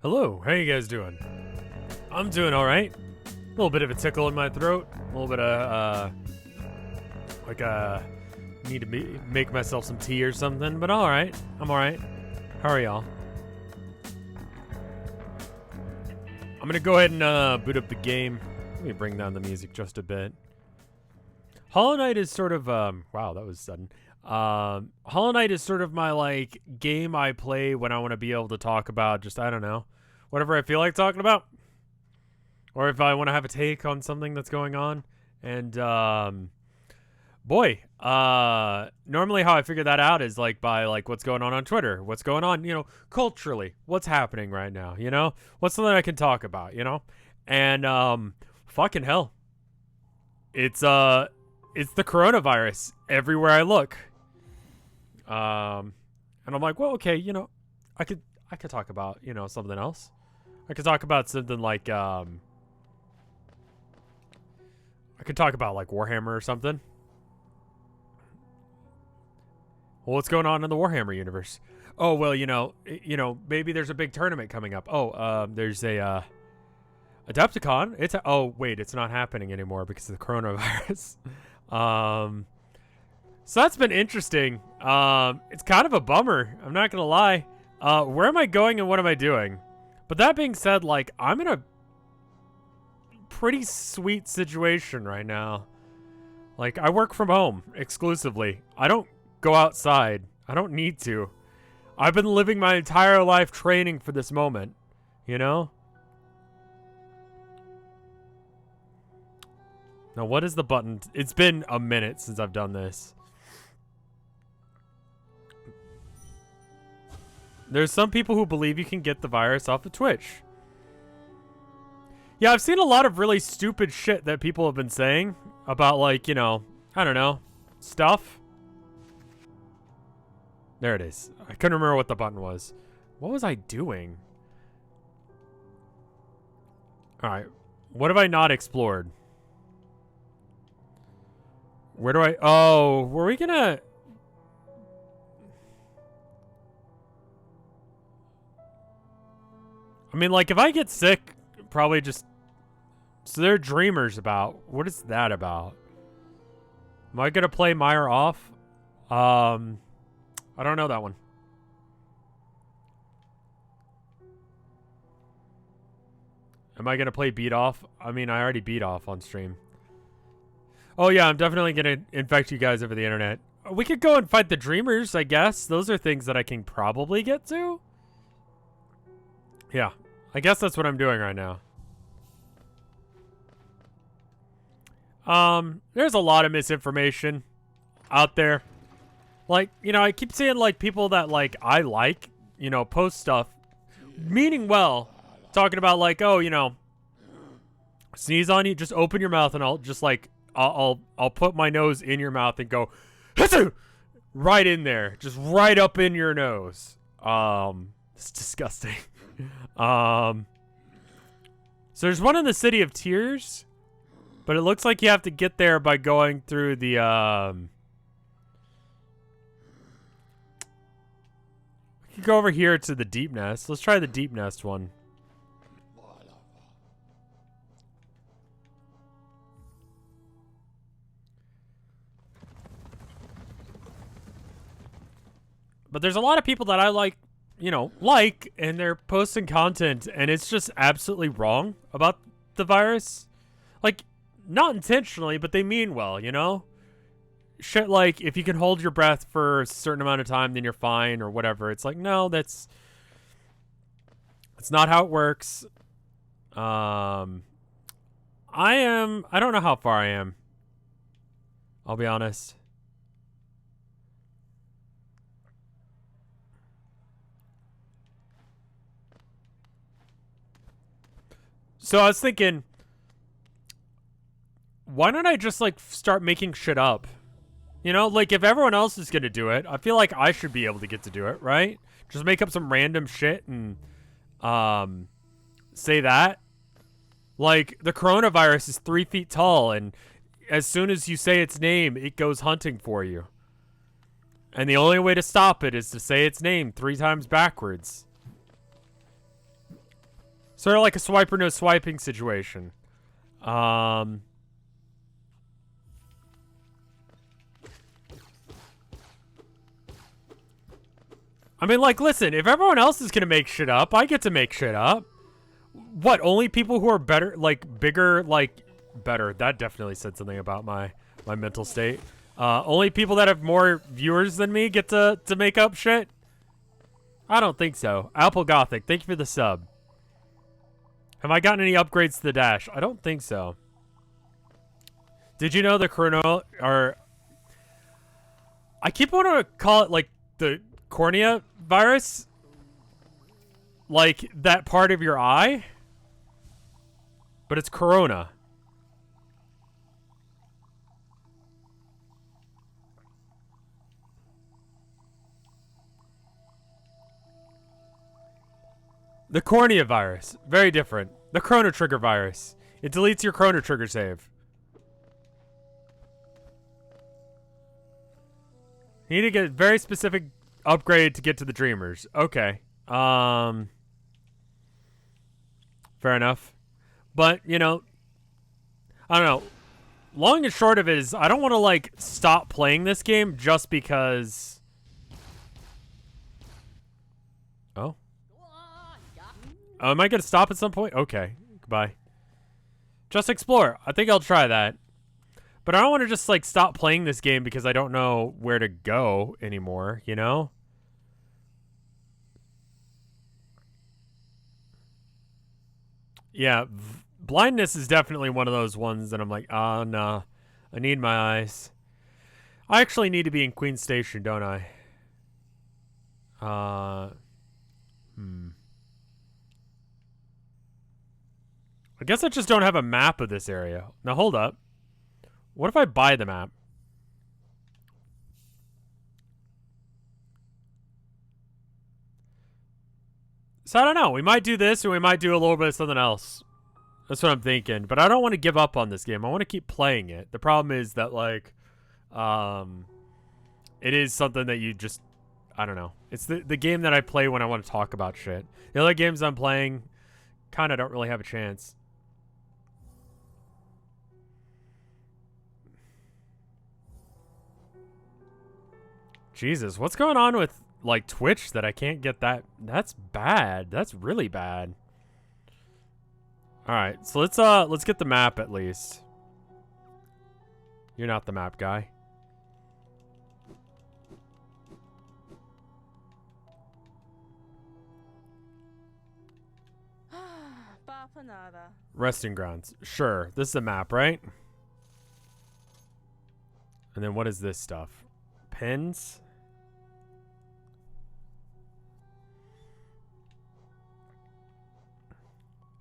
Hello, how you guys doing? I'm doing alright. A little bit of a tickle in my throat. A little bit of, need to make myself some tea or something, but alright. I'm alright. How are y'all? I'm gonna go ahead and boot up the game. Let me bring down the music just a bit. Hollow Knight is sort of, wow, that was sudden. Hollow Knight is sort of my, like, game I play when I want to be able to talk about just, I don't know, whatever I feel like talking about. Or if I want to have a take on something that's going on. And, boy, normally how I figure that out is, like, by, like, what's going on Twitter. What's going on, you know, culturally. What's happening right now, you know? What's something I can talk about, you know? And, fucking hell. It's the coronavirus everywhere I look. And I'm like, well, okay, you know, I could talk about, you know, something else. I could talk about something like, I could talk about like Warhammer or something. Well, what's going on in the Warhammer universe? Oh, well, you know, maybe there's a big tournament coming up. Oh, there's a, Adepticon. Oh, wait, it's not happening anymore because of the coronavirus. So that's been interesting. It's kind of a bummer. I'm not going to lie. Where am I going and what am I doing? But that being said, like, I'm in a pretty sweet situation right now. Like, I work from home exclusively. I don't go outside. I don't need to. I've been living my entire life training for this moment, you know? Now, what is the button? It's been a minute since I've done this. There's some people who believe you can get the virus off of Twitch. Yeah, I've seen a lot of really stupid shit that people have been saying about, like, you know, I don't know, stuff. There it is. I couldn't remember what the button was. What was I doing? All right. What have I not explored? Where do I... Oh, were we gonna... I mean, like, if I get sick, probably just... So they're dreamers about. What is that about? Am I gonna play Meyer off? I don't know that one. Am I gonna play beat off? I mean, I already beat off on stream. Oh, yeah, I'm definitely going to infect you guys over the internet. We could go and fight the Dreamers, I guess. Those are things that I can probably get to. Yeah, I guess that's what I'm doing right now. There's a lot of misinformation out there. Like, you know, I keep seeing, like, people that, like, I like, you know, post stuff, meaning well, talking about, like, oh, you know, sneeze on you, just open your mouth and I'll just, like, I'll put my nose in your mouth and go right in there, just right up in your nose. It's disgusting. So there's one in the City of Tears, but it looks like you have to get there by going through the we can go over here to the Deep Nest. Let's try the Deep Nest one. But there's a lot of people that I like, you know, and they're posting content, and it's just absolutely wrong about the virus. Like, not intentionally, but they mean well, you know? Shit like, if you can hold your breath for a certain amount of time, then you're fine, or whatever. It's like, no, that's not how it works. I don't know how far I am. I'll be honest. So I was thinking, why don't I just, like, start making shit up? You know, like, if everyone else is going to do it, I feel like I should be able to get to do it, right? Just make up some random shit and say that. Like, the coronavirus is 3 feet tall, and as soon as you say its name, it goes hunting for you. And the only way to stop it is to say its name 3 times backwards. Sort of like a swipe or no swiping situation. I mean, like, listen, if everyone else is gonna make shit up, I get to make shit up. What, only people who are better, like, bigger, like, better. That definitely said something about my mental state. Only people that have more viewers than me get to make up shit? I don't think so. Apple Gothic, thank you for the sub. Have I gotten any upgrades to the dash? I don't think so. Did you know the chrono, or I keep wanting to call it like the cornea virus? Like that part of your eye? But it's corona. The cornea virus. Very different. The chrono trigger virus. It deletes your chrono trigger save. You need to get a very specific upgrade to get to the Dreamers. Okay. Fair enough. But, you know, I don't know. Long and short of it is, I don't want to, like, stop playing this game just because... Oh? Am I going to stop at some point? Okay. Goodbye. Just explore. I think I'll try that. But I don't want to just, like, stop playing this game because I don't know where to go anymore, you know? Yeah, blindness is definitely one of those ones that I'm like, oh, no. I need my eyes. I actually need to be in Queen Station, don't I? I guess I just don't have a map of this area. Now, hold up. What if I buy the map? So I don't know. We might do this, or we might do a little bit of something else. That's what I'm thinking. But I don't want to give up on this game. I want to keep playing it. The problem is that, like, it is something that you just, I don't know. It's the game that I play when I want to talk about shit. The other games I'm playing kind of don't really have a chance. Jesus, what's going on with, like, Twitch that I can't get that? That's bad. That's really bad. All right, so let's get the map at least. You're not the map guy. Resting grounds. Sure, this is a map, right? And then what is this stuff? Pins?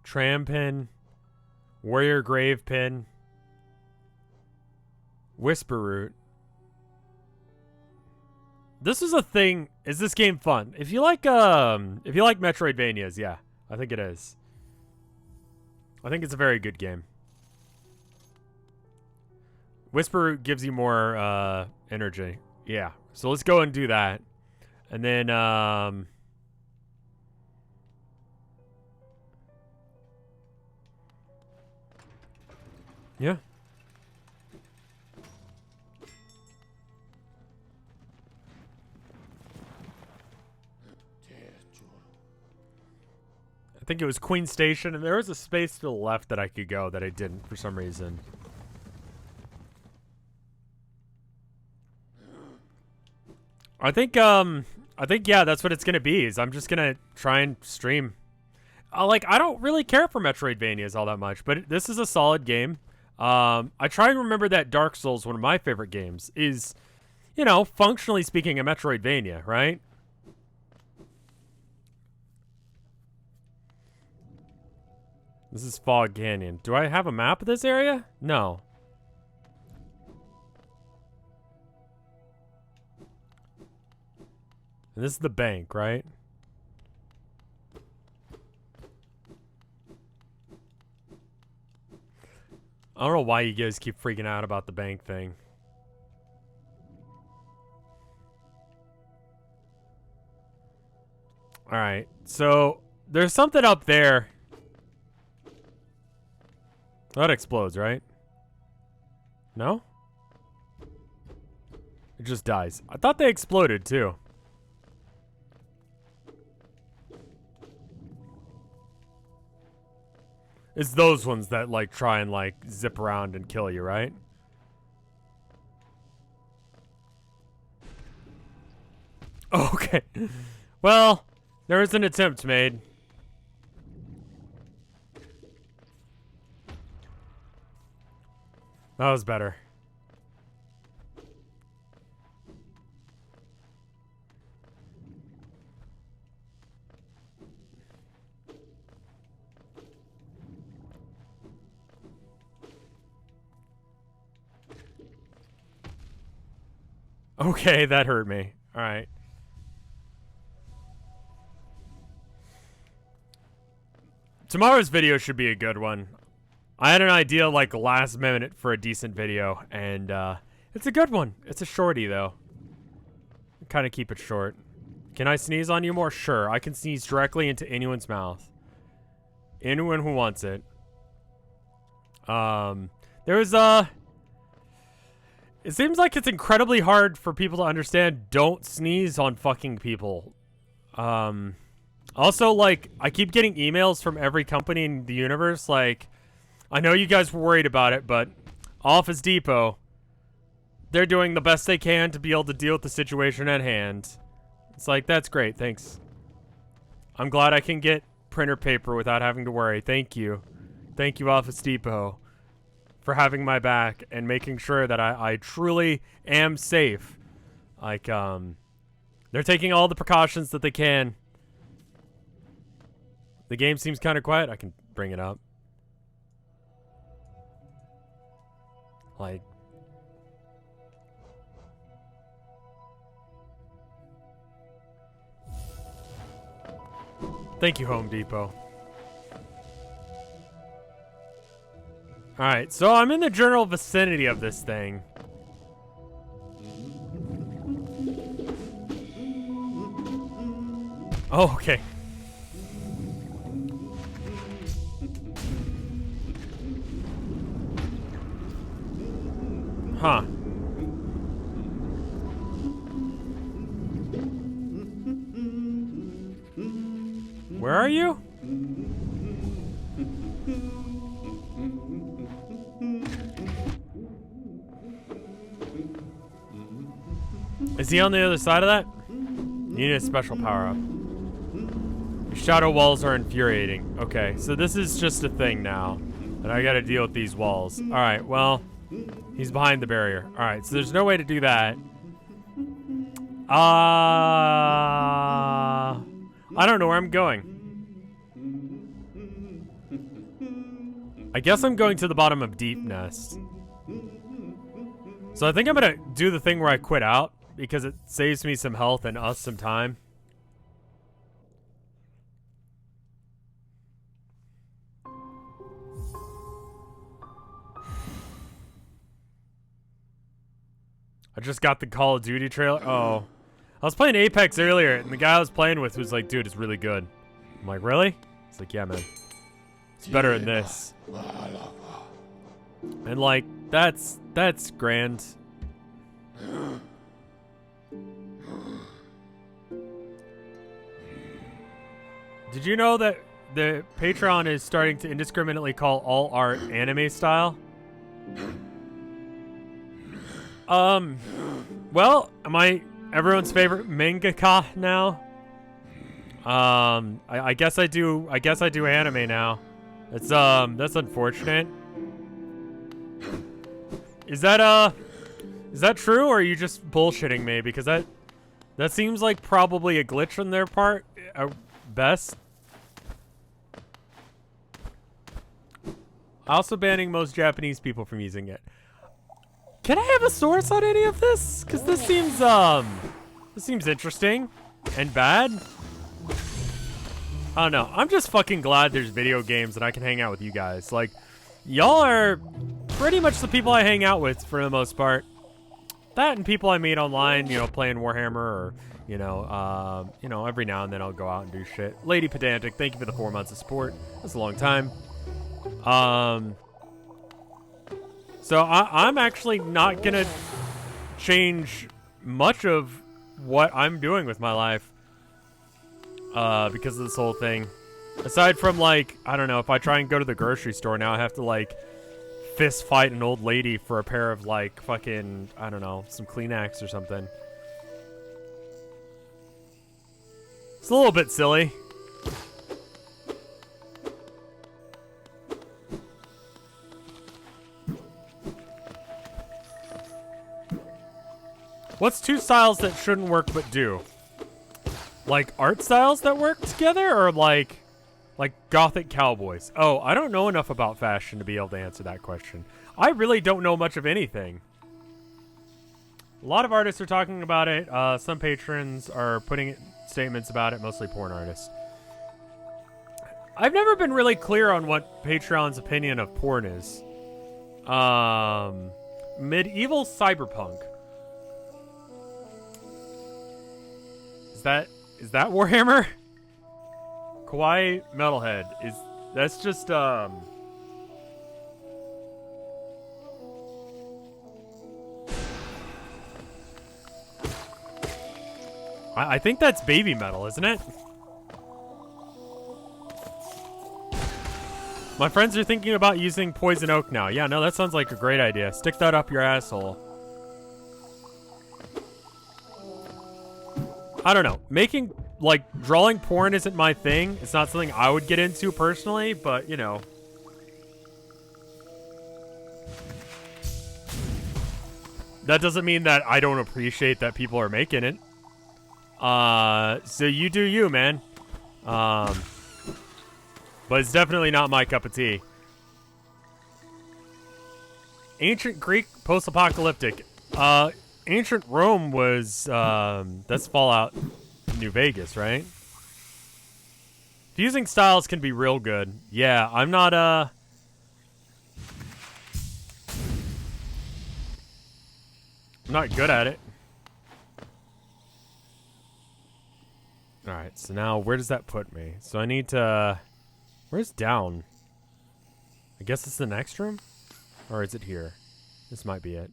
Tram pin, warrior grave pin, whisper root. This is a thing. Is this game fun? If you like Metroidvanias, yeah, I think it is. I think it's a very good game. Whisper root gives you more energy. Yeah, so let's go and do that, and then yeah. I think it was Queen Station, and there was a space to the left that I could go that I didn't for some reason. I think yeah, that's what it's gonna be. Is I'm just gonna try and stream. Like, I don't really care for Metroidvanias all that much, but this is a solid game. I try and remember that Dark Souls, one of my favorite games, is, you know, functionally speaking, a Metroidvania, right? This is Fog Canyon. Do I have a map of this area? No. And this is the bank, right? I don't know why you guys keep freaking out about the bank thing. Alright, so there's something up there That explodes, right? No? It just dies. I thought they exploded, too. It's those ones that, like, try and, like, zip around and kill you, right? Okay. Well, there was an attempt made. That was better. Okay, that hurt me. All right. Tomorrow's video should be a good one. I had an idea like last minute for a decent video, and it's a good one. It's a shorty though. Kind of keep it short. Can I sneeze on you more? Sure, I can sneeze directly into anyone's mouth. Anyone who wants it. There was it seems like it's incredibly hard for people to understand don't sneeze on fucking people. Also, like, I keep getting emails from every company in the universe, like, I know you guys were worried about it, but Office Depot, they're doing the best they can to be able to deal with the situation at hand. It's like, that's great, thanks. I'm glad I can get printer paper without having to worry. Thank you. Thank you, Office Depot, for having my back and making sure that I truly am safe. Like, they're taking all the precautions that they can. The game seems kind of quiet. I can bring it up. Like, thank you, Home Depot. Alright, so I'm in the general vicinity of this thing. Oh, okay. Huh. Where are you? Is he on the other side of that? You need a special power-up. Your shadow walls are infuriating. Okay, so this is just a thing now. And I gotta deal with these walls. Alright, well, he's behind the barrier. Alright, so there's no way to do that. I don't know where I'm going. I guess I'm going to the bottom of Deep Nest. So I think I'm gonna do the thing where I quit out, because it saves me some health and us some time. I just got the Call of Duty trailer. Oh. I was playing Apex earlier, and the guy I was playing with was like, dude, it's really good. I'm like, really? He's like, yeah, man. It's better than this. And like, that's grand. Did you know that the Patreon is starting to indiscriminately call all art anime style? Well, am I everyone's favorite mangaka now? I guess I do anime now. It's that's unfortunate. Is that true, or are you just bullshitting me? Because that seems like probably a glitch on their part, best. Also banning most Japanese people from using it. Can I have a source on any of this? Because this seems interesting and bad. I don't know. I'm just fucking glad there's video games and I can hang out with you guys. Like, y'all are pretty much the people I hang out with for the most part. That and people I meet online, you know, playing Warhammer, or you know, every now and then I'll go out and do shit. Lady Pedantic, thank you for the 4 months of support. That's a long time. So I'm actually not gonna change much of what I'm doing with my life because of this whole thing. Aside from, like, I don't know, if I try and go to the grocery store now, I have to, like, fist fight an old lady for a pair of, like, fucking, I don't know, some Kleenex or something. It's a little bit silly. What's two styles that shouldn't work but do? Like art styles that work together, or like gothic cowboys? Oh, I don't know enough about fashion to be able to answer that question. I really don't know much of anything. A lot of artists are talking about it. Some patrons are putting statements about it, mostly porn artists. I've never been really clear on what Patreon's opinion of porn is. Medieval cyberpunk. Is that Warhammer? Kawaii Metalhead. That's just I think that's baby metal, isn't it? My friends are thinking about using poison oak now. Yeah, no, that sounds like a great idea. Stick that up your asshole. I don't know. Drawing porn isn't my thing. It's not something I would get into personally, but, you know. That doesn't mean that I don't appreciate that people are making it. So you do you, man. But it's definitely not my cup of tea. Ancient Greek post-apocalyptic. Ancient Rome was, that's Fallout New Vegas, right? Fusing styles can be real good. Yeah, I'm not, I'm not good at it. Alright, so now where does that put me? So I need to, where's down? I guess it's the next room? Or is it here? This might be it.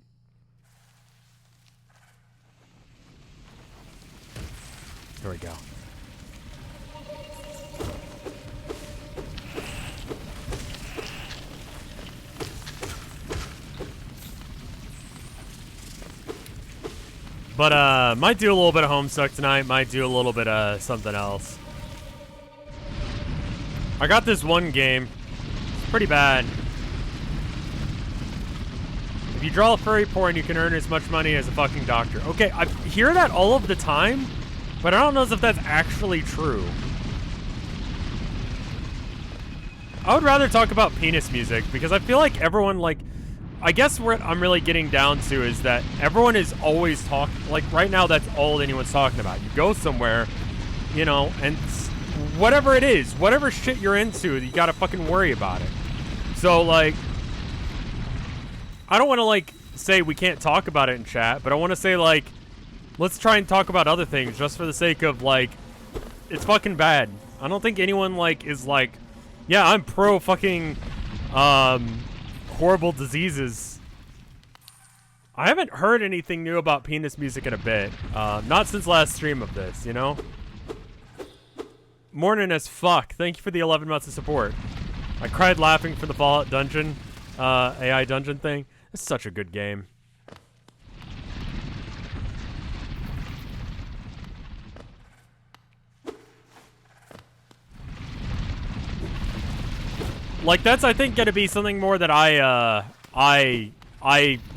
There we go. But, might do a little bit of Homestuck tonight. Might do a little bit of something else. I got this one game. It's pretty bad. If you draw a furry porn, you can earn as much money as a fucking doctor. Okay, I hear that all of the time, but I don't know if that's actually true. I would rather talk about penis music, because I feel like everyone, like, I guess what I'm really getting down to is that everyone is always talking, like, right now that's all anyone's talking about. You go somewhere, you know, and whatever it is, whatever shit you're into, you gotta fucking worry about it. So, like, I don't want to, like, say we can't talk about it in chat, but I want to say, like, let's try and talk about other things just for the sake of, like, it's fucking bad. I don't think anyone, like, is like, yeah, I'm pro fucking, horrible diseases. I haven't heard anything new about penis music in a bit. Not since last stream of this, you know? Morning as fuck. Thank you for the 11 months of support. I cried laughing for the Fallout dungeon, AI dungeon thing. It's such a good game. Like, that's, I think, gonna be something more that I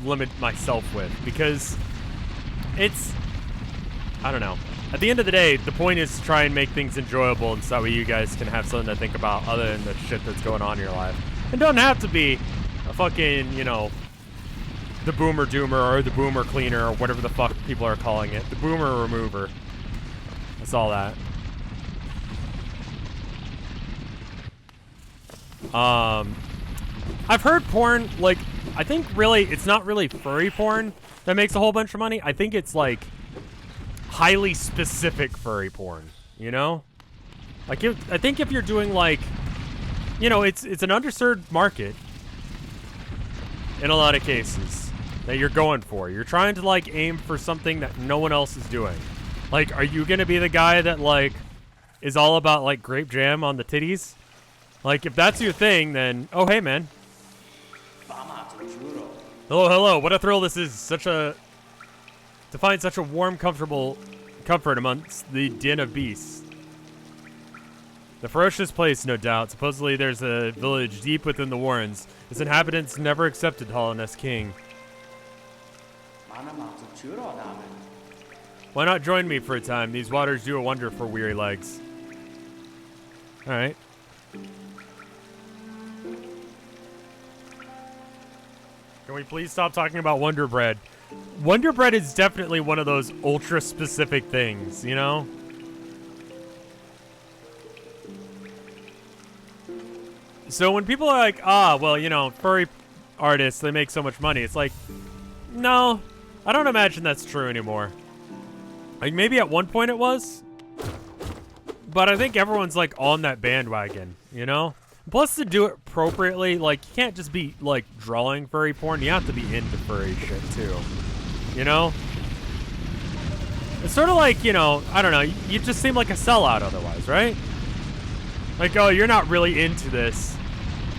limit myself with, because it's, I don't know. At the end of the day, the point is to try and make things enjoyable, and so that way you guys can have something to think about other than the shit that's going on in your life. It don't have to be a fucking, you know, the boomer doomer or the boomer cleaner or whatever the fuck people are calling it. The boomer remover. That's all that. I've heard porn, like, I think really, it's not really furry porn that makes a whole bunch of money. I think it's, like, highly specific furry porn, you know? Like, I think if you're doing, like, you know, it's an underserved market. in a lot of cases that you're going for. You're trying to like aim for something that no one else is doing. Like, are you gonna be the guy that like is all about like grape jam on the titties? Like, if that's your thing, then oh hey man. Hello, hello. What a thrill this is. To find such a warm, comfortable comfort amongst the din of beasts. The ferocious place, no doubt. Supposedly there's a village deep within the warrens. Its inhabitants never accepted Hollowness King. Why not join me for a time? These waters do a wonder for weary legs. Alright. Can we please stop talking about Wonder Bread? Wonder Bread is definitely one of those ultra-specific things, you know? So when people are like, well, you know, furry artists, they make so much money. It's like, no, I don't imagine that's true anymore. Like, maybe at one point it was. But I think everyone's, like, on that bandwagon, you know? Plus, to do it appropriately, like, you can't just be, like, drawing furry porn. You have to be into furry shit, too. You know? It's sort of like, you know, I don't know. You just seem like a sellout otherwise, right? Like, oh, you're not really into this.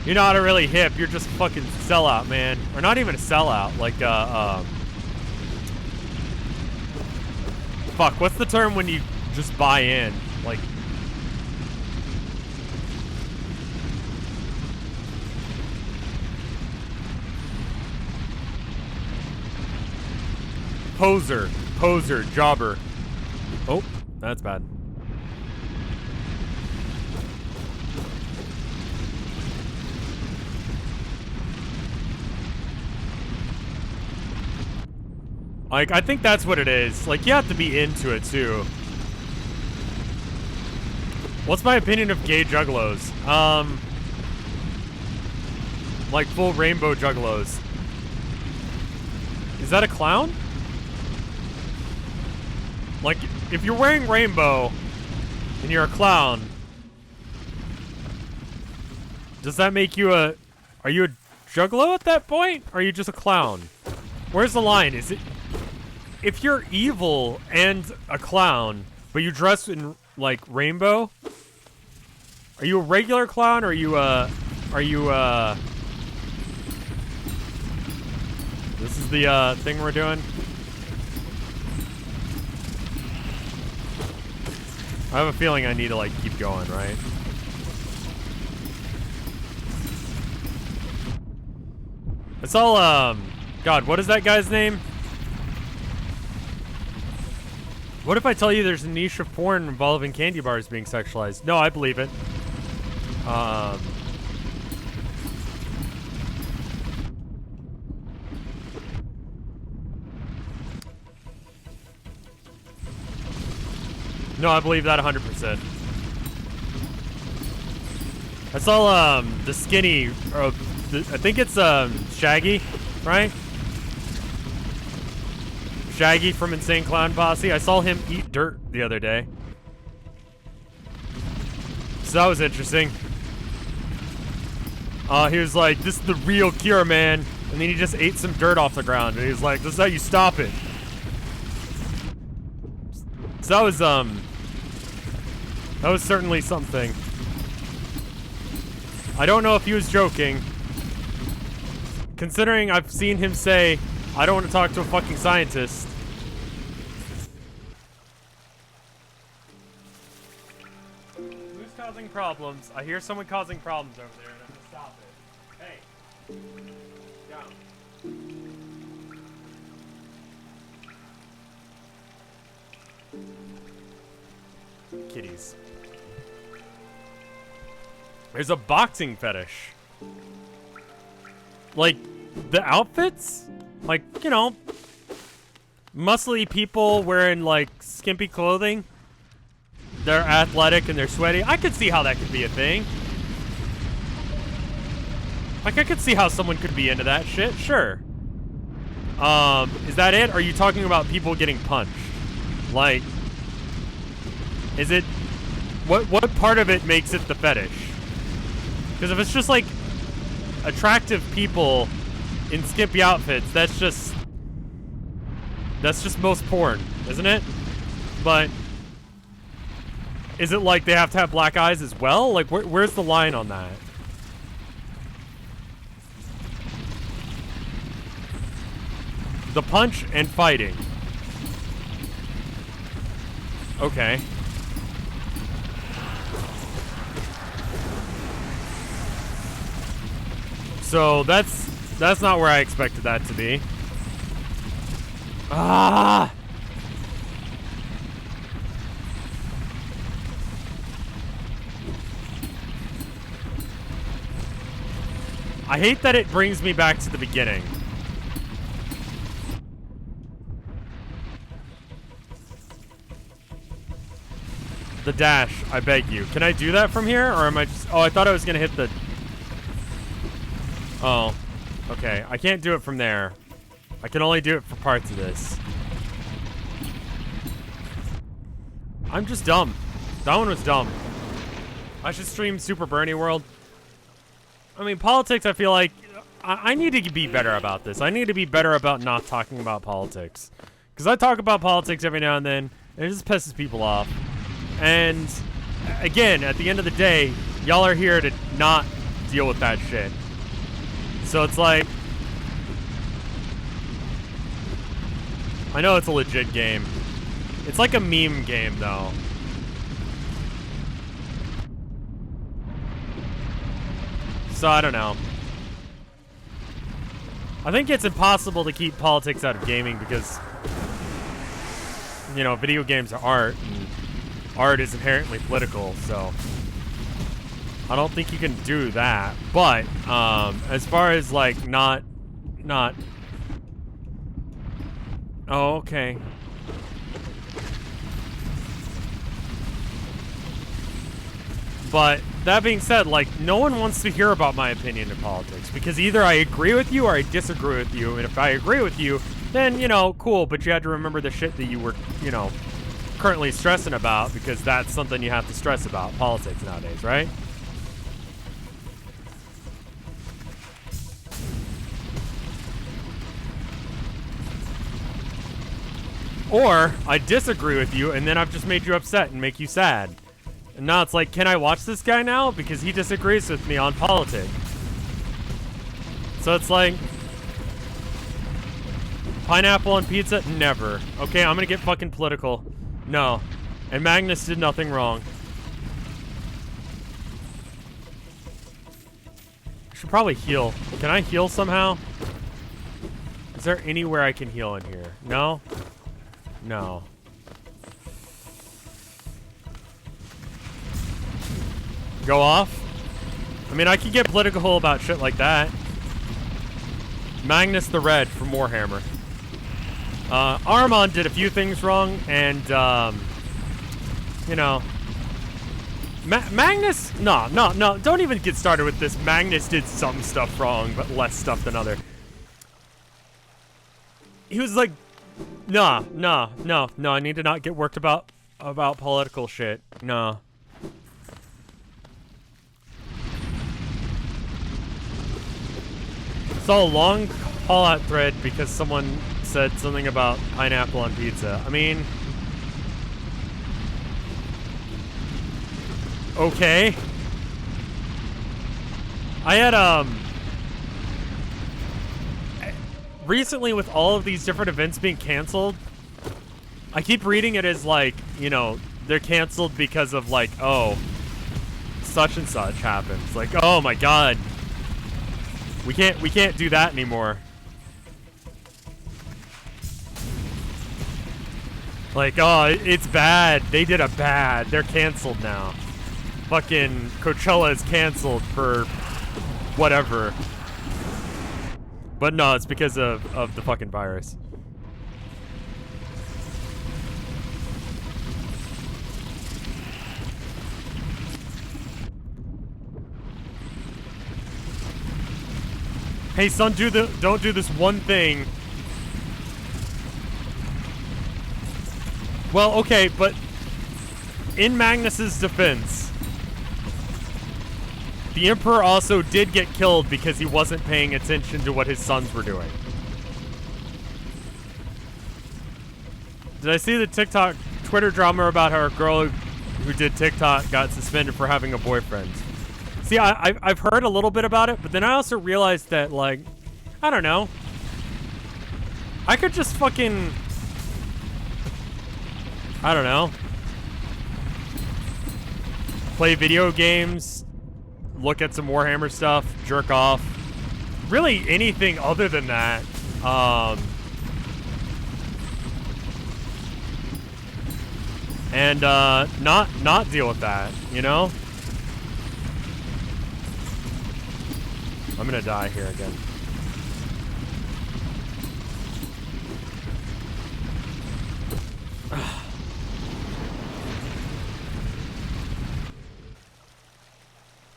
You're not a really hip. You're just fucking sellout, man. Or not even a sellout. Like, fuck, what's the term when you just buy in? Like... Poser, jobber. Oh, that's bad. Like, I think that's what it is. Like, you have to be into it, too. What's my opinion of gay juggalos? Like, full rainbow juggalos. Is that a clown? Like, if you're wearing rainbow and you're a clown, does that make you a... Are you a juggalo at that point? Or are you just a clown? Where's the line? Is it... If you're evil and a clown, but you dress in, like, rainbow, are you a regular clown or are you This is the, thing we're doing? I have a feeling I need to, like, keep going, right? It's all, God, what is that guy's name? What if I tell you there's a niche of porn involving candy bars being sexualized? No, I believe it. No, I believe that 100%. I saw, the skinny, I think it's, Shaggy, right? Shaggy from Insane Clown Posse. I saw him eat dirt the other day. So that was interesting. He was like, this is the real cure, man. And then he just ate some dirt off the ground. And he was like, this is how you stop it. So that was certainly something. I don't know if he was joking. Considering I've seen him say, I don't want to talk to a fucking scientist. Who's causing problems? I hear someone causing problems over there and I'm gonna stop it. Hey. Down. Kitties. There's a boxing fetish. Like, the outfits? Like, you know, muscly people wearing, like, skimpy clothing. They're athletic and they're sweaty. I could see how that could be a thing. Like, I could see how someone could be into that shit. Sure. Is that it? Or are you talking about people getting punched? Like, is it... What part of it makes it the fetish? Because if it's just, like, attractive people in skimpy outfits. That's just most porn, isn't it? But is it like they have to have black eyes as well? Like, where's the line on that? The punch and fighting. Okay. So that's not where I expected that to be. Ah! I hate that it brings me back to the beginning. The dash, I beg you. Can I do that from here, or am I just... Oh, I thought I was gonna hit the... Oh, okay. I can't do it from there. I can only do it for parts of this. I'm just dumb. That one was dumb. I should stream Super Bernie World. I mean, politics, I feel like... I need to be better about this. I need to be better about not talking about politics. Because I talk about politics every now and then, and it just pisses people off. And, again, at the end of the day, y'all are here to not deal with that shit. So it's like... I know it's a legit game. It's like a meme game, though. So I don't know. I think it's impossible to keep politics out of gaming because, you know, video games are art, and art is inherently political, so I don't think you can do that. But as far as like not oh, okay. But that being said, like, no one wants to hear about my opinion in politics because either I agree with you or I disagree with you. And if I agree with you, then, you know, cool. But you had to remember the shit that you were, you know, currently stressing about because that's something you have to stress about, politics nowadays, right? Or I disagree with you and then I've just made you upset and make you sad. And now it's like, can I watch this guy now? Because he disagrees with me on politics. So it's like, pineapple on pizza? Never. Okay, I'm gonna get fucking political. No. And Magnus did nothing wrong. I should probably heal. Can I heal somehow? Is there anywhere I can heal in here? No? No. Go off? I mean, I can get political about shit like that. Magnus the Red from Warhammer. Armand did a few things wrong, and, you know... Magnus... No, don't even get started with this. Magnus did some stuff wrong, but less stuff than other. He was like... No, I need to not get worked about political shit. No. Saw a long call-out thread because someone said something about pineapple on pizza. I mean... Okay. I had, recently with all of these different events being canceled, I keep reading it as like, you know, they're canceled because of like, oh, such and such happens. Like, oh my god. We can't do that anymore. Like, oh, it's bad. They did a bad. They're canceled now. Fucking Coachella is canceled for whatever. But no, it's because of the fucking virus. Hey son, don't do this one thing. Well, okay, but in Magnus's defense, the Emperor also did get killed because he wasn't paying attention to what his sons were doing. Did I see the Twitter drama about how a girl who did TikTok got suspended for having a boyfriend? See, I've heard a little bit about it, but then I also realized that, like, I don't know. I could just fucking... I don't know. Play video games, look at some Warhammer stuff, jerk off. Really anything other than that. And not deal with that, you know? I'm gonna die here again.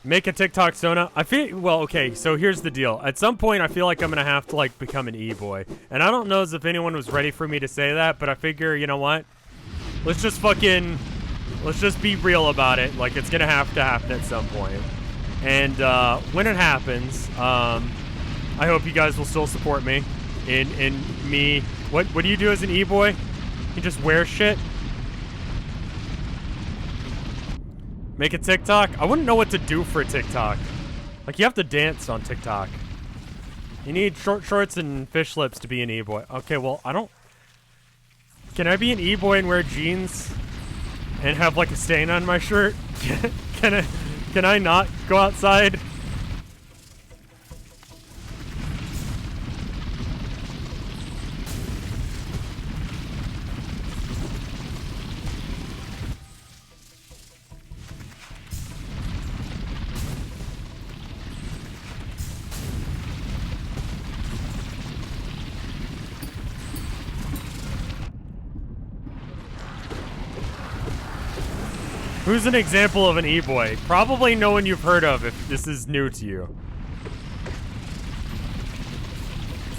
Make a TikTok, Sona. I feel, well, okay, so here's the deal. At some point, I feel like I'm gonna have to, like, become an e-boy. And I don't know as if anyone was ready for me to say that, but I figure, you know what? Let's just be real about it. Like, it's gonna have to happen at some point. And, when it happens, I hope you guys will still support me in me. What do you do as an e-boy? You just wear shit? Make a TikTok? I wouldn't know what to do for a TikTok. Like, you have to dance on TikTok. You need short shorts and fish lips to be an e-boy. Okay, well, I don't... Can I be an e-boy and wear jeans and have, like, a stain on my shirt? Can I not go outside? Who's an example of an e-boy? Probably no one you've heard of if this is new to you.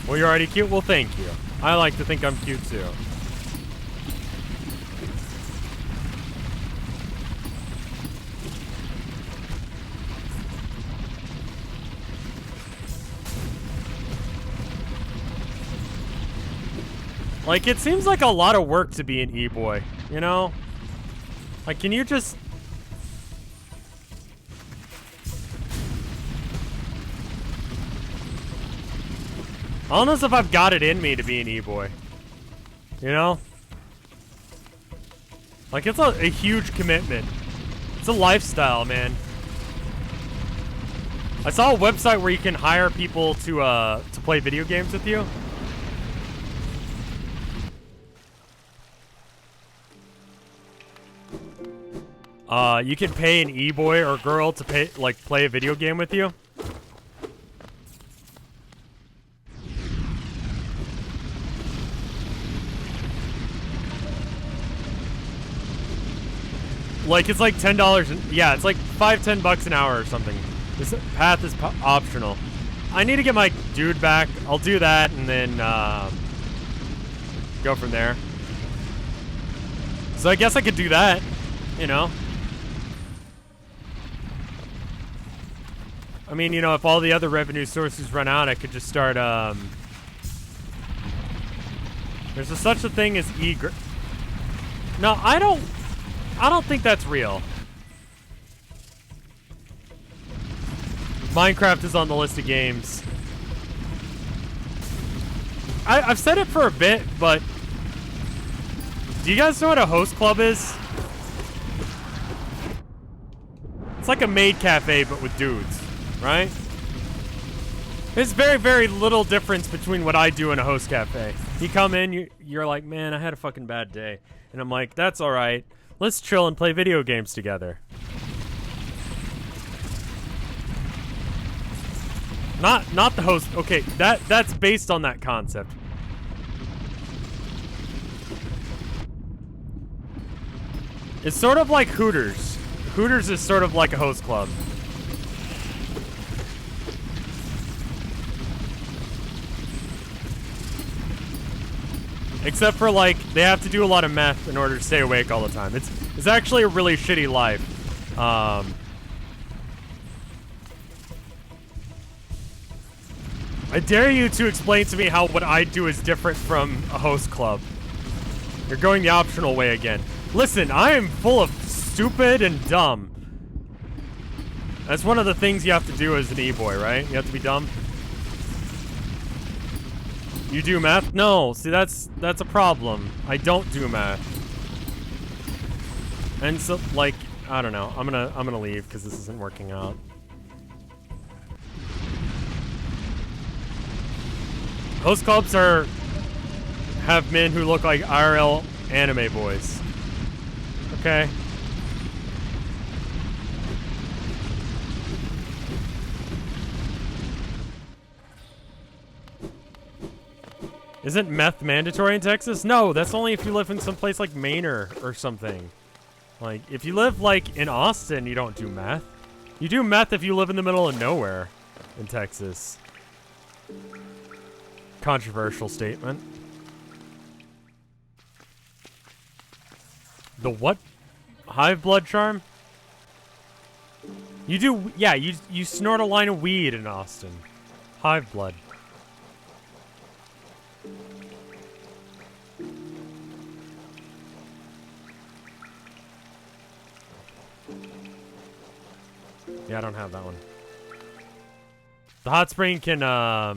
Well, you're already cute? Well, thank you. I like to think I'm cute too. Like, it seems like a lot of work to be an e-boy, you know? Like, can you just... I don't know if I've got it in me to be an e-boy. You know? Like, it's a huge commitment. It's a lifestyle, man. I saw a website where you can hire people to play video games with you. You can pay an e-boy or girl to play a video game with you. Like, it's like $10. Yeah, it's like $5-10 an hour or something. This path is optional. I need to get my dude back. I'll do that and then go from there. So I guess I could do that, you know. I mean, you know, if all the other revenue sources run out, I could just start, there's such a thing as No, I don't think that's real. Minecraft is on the list of games. I've said it for a bit, but do you guys know what a host club is? It's like a maid cafe, but with dudes. Right? There's very, very little difference between what I do in a host cafe. You come in, you're like, man, I had a fucking bad day. And I'm like, that's alright. Let's chill and play video games together. Not the host. Okay, that's based on that concept. It's sort of like Hooters. Hooters is sort of like a host club. Except for, like, they have to do a lot of meth in order to stay awake all the time. It's actually a really shitty life. I dare you to explain to me how what I do is different from a host club. You're going the optional way again. Listen, I am full of stupid and dumb. That's one of the things you have to do as an e-boy, right? You have to be dumb. You do math? No, see that's a problem. I don't do math. And so like, I don't know. I'm gonna leave because this isn't working out. Host clubs have men who look like IRL anime boys. Okay. Isn't meth mandatory in Texas? No, that's only if you live in some place like Maine or something. Like, if you live, like, in Austin, you don't do meth. You do meth if you live in the middle of nowhere in Texas. Controversial statement. The what? Hive blood charm? You do, yeah, you snort a line of weed in Austin. Hive blood. Yeah, I don't have that one. The hot spring can, the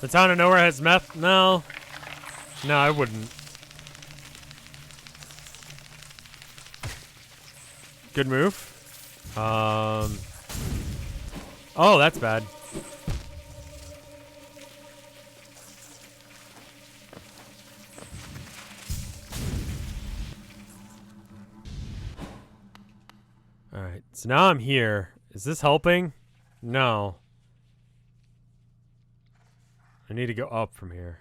town of nowhere has meth? No. No, I wouldn't. Good move. Oh, that's bad. Alright, so now I'm here. Is this helping? No. I need to go up from here.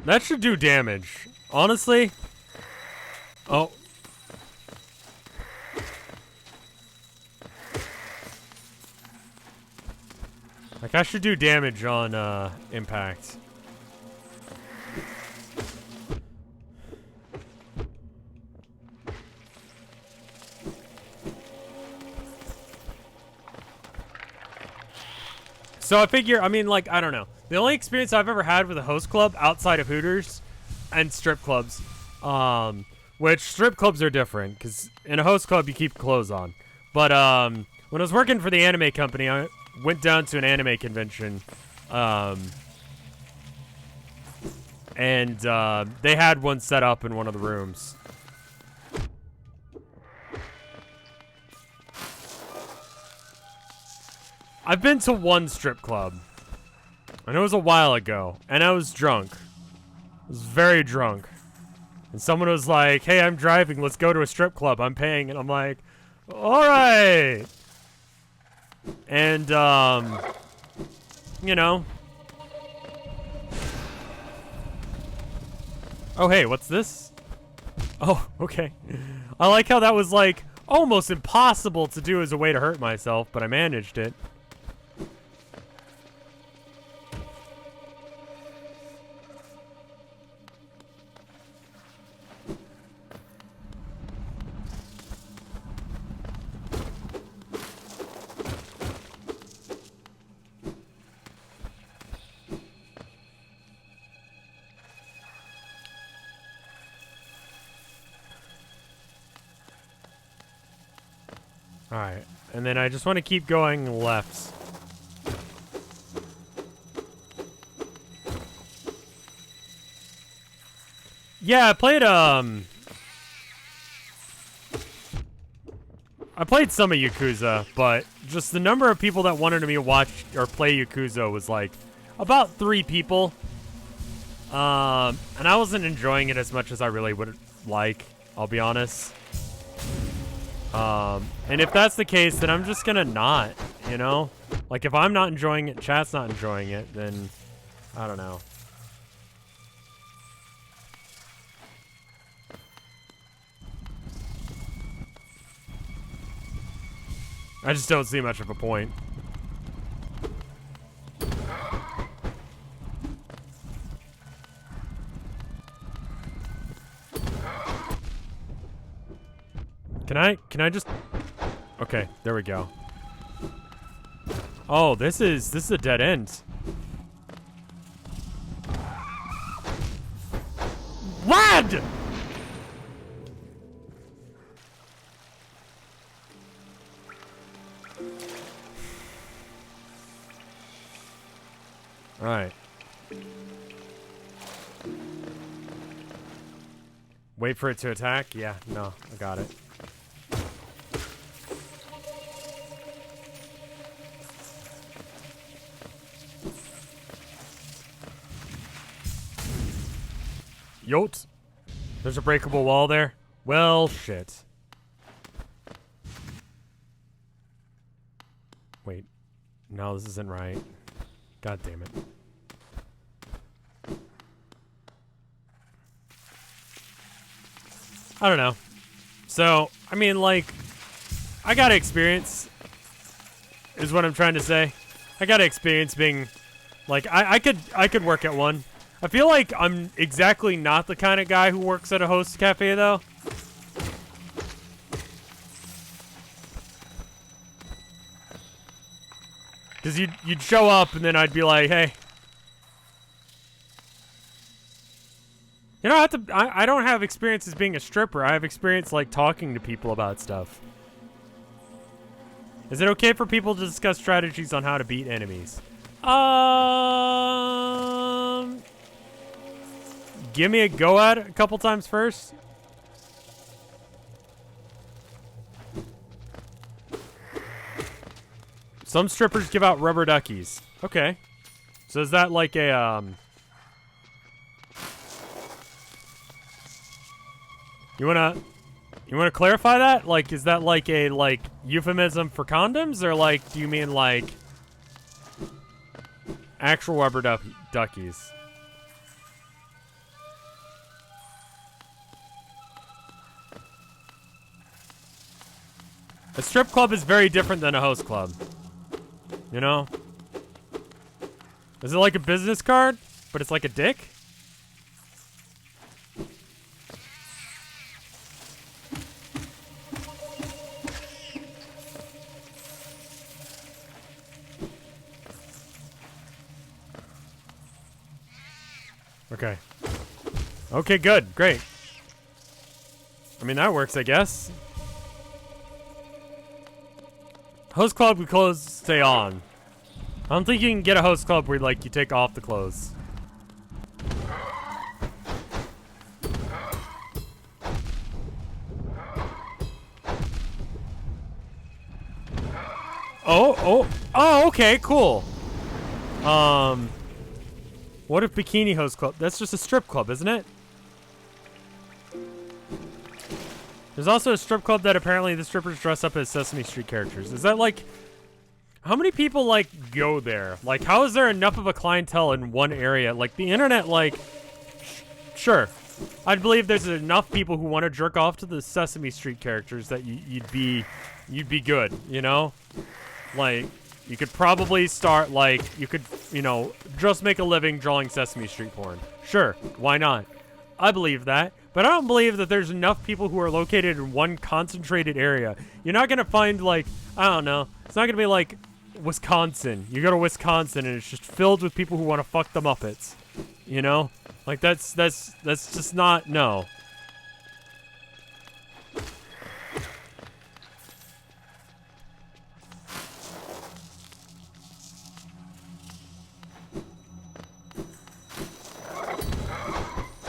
That should do damage. Honestly. Oh. Like, I should do damage on, impact. So I figure, I mean, like, I don't know. The only experience I've ever had with a host club outside of Hooters and strip clubs, which strip clubs are different, because in a host club you keep clothes on. But when I was working for the anime company, I went down to an anime convention, and they had one set up in one of the rooms. I've been to one strip club. And it was a while ago. And I was drunk. I was very drunk. And someone was like, hey, I'm driving. Let's go to a strip club. I'm paying. And I'm like, all right. And, you know. Oh, hey, what's this? Oh, okay. I like how that was, like, almost impossible to do as a way to hurt myself, but I managed it. Alright, and then I just want to keep going left. Yeah, I played some of Yakuza, but just the number of people that wanted me to watch or play Yakuza was like about 3 people. And I wasn't enjoying it as much as I really would like, I'll be honest. And if that's the case, then I'm just gonna not, you know? Like, if I'm not enjoying it, chat's not enjoying it, then I don't know. I just don't see much of a point. Can I just... Okay, there we go. Oh, this is a dead end. Lad! All right. Wait for it to attack? Yeah, no, I got it. Yote. There's a breakable wall there. Well, shit. Wait. No, this isn't right. God damn it. I don't know. So, I mean, like, I got experience, is what I'm trying to say. I got experience being, like, I could work at one. I feel like I'm exactly not the kind of guy who works at a host cafe, though. Because you'd show up, and then I'd be like, hey. You know, I don't have experience as being a stripper. I have experience, like, talking to people about stuff. Is it okay for people to discuss strategies on how to beat enemies? Give me a go at it a couple times first. Some strippers give out rubber duckies. Okay. So is that like a, You wanna clarify that? Like, is that like a, like, euphemism for condoms? Or, like, do you mean, like, actual rubber duckies? A strip club is very different than a host club. You know? Is it like a business card, but it's like a dick? Okay. Okay, good. Great. I mean, that works, I guess. Host club, we clothes stay on. I don't think you can get a host club where, like, you take off the clothes. Oh, okay, cool. What if bikini host club? That's just a strip club, isn't it? There's also a strip club that apparently the strippers dress up as Sesame Street characters. Is that like... How many people, like, go there? Like, how is there enough of a clientele in one area? Like, the internet, like... Sure. I'd believe there's enough people who want to jerk off to the Sesame Street characters that you'd be good, you know? Like, you could probably start, like, you could, you know, just make a living drawing Sesame Street porn. Sure. Why not? I believe that. But I don't believe that there's enough people who are located in one concentrated area. You're not going to find, like, I don't know. It's not going to be like Wisconsin. You go to Wisconsin and it's just filled with people who want to fuck the Muppets. You know? Like, that's just not, no.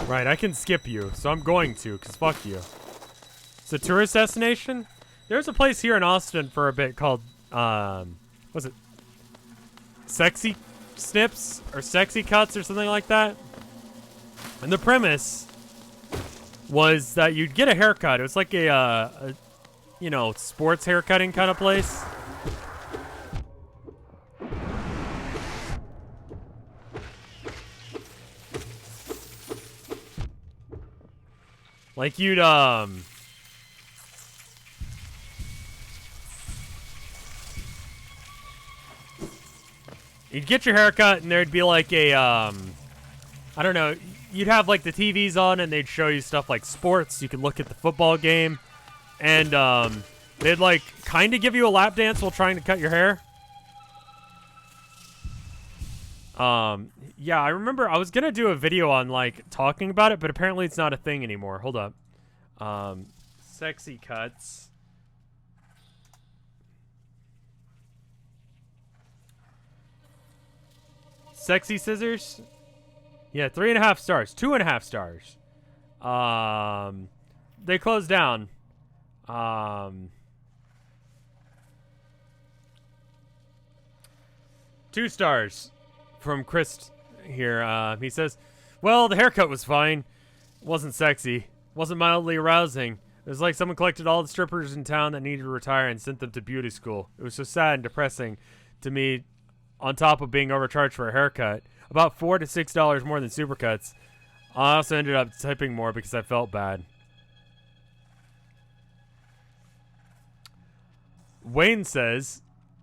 Right, I can skip you, so I'm going to, because fuck you. It's a tourist destination? There's a place here in Austin for a bit called, what's it? Sexy Snips? Or Sexy Cuts or something like that? And the premise was that you'd get a haircut. It was like a you know, sports haircutting kind of place. Like you'd get your hair cut and there'd be like a I don't know, you'd have like the TVs on and they'd show you stuff like sports. You could look at the football game and they'd like kind of give you a lap dance while trying to cut your hair. Yeah, I remember I was gonna do a video on like talking about it, but apparently it's not a thing anymore. Hold up. Sexy cuts. Sexy scissors? Yeah, 3.5 stars. 2.5 stars. They closed down. 2 stars from Chris here. He says, well, the haircut was fine. It wasn't sexy. Wasn't mildly arousing. It was like someone collected all the strippers in town that needed to retire and sent them to beauty school. It was so sad and depressing to me, on top of being overcharged for a haircut. About $4 to $6 more than Supercuts. I also ended up tipping more because I felt bad. Wayne says,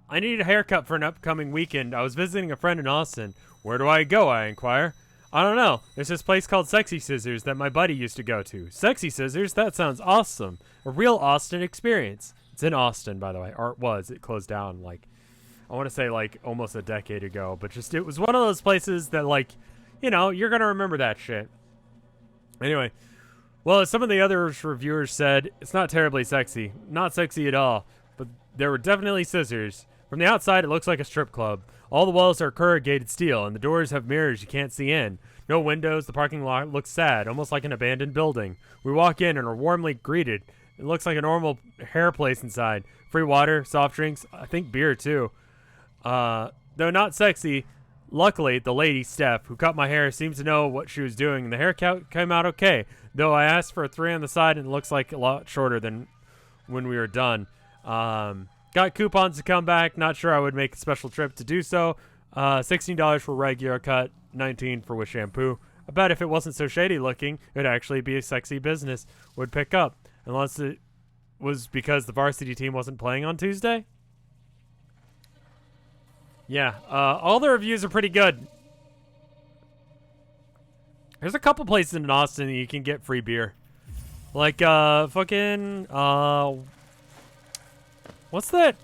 I need a haircut for an upcoming weekend. I was visiting a friend in Austin. Where do I go, I inquire. I don't know. There's this place called Sexy Scissors that my buddy used to go to. Sexy Scissors? That sounds awesome. A real Austin experience. It's in Austin, by the way. Or it was. It closed down, like, I want to say, like, almost a decade ago. But just, it was one of those places that, like, you know, you're going to remember that shit. Anyway. Well, as some of the other reviewers said, it's not terribly sexy. Not sexy at all. But there were definitely scissors. From the outside, it looks like a strip club. All the walls are corrugated steel, and the doors have mirrors you can't see in. No windows, the parking lot looks sad, almost like an abandoned building. We walk in and are warmly greeted. It looks like a normal hair place inside. Free water, soft drinks, I think beer too. Though not sexy, luckily, the lady, Steph, who cut my hair, seems to know what she was doing, and the haircut came out okay. Though I asked for a 3 on the side, and it looks like a lot shorter than when we were done. Got coupons to come back. Not sure I would make a special trip to do so. $16 for regular cut, $19 for with shampoo. I bet if it wasn't so shady looking, it'd actually be a sexy business. Would pick up. Unless it was because the varsity team wasn't playing on Tuesday. Yeah, all the reviews are pretty good. There's a couple places in Austin that you can get free beer. Like, fucking, what's that?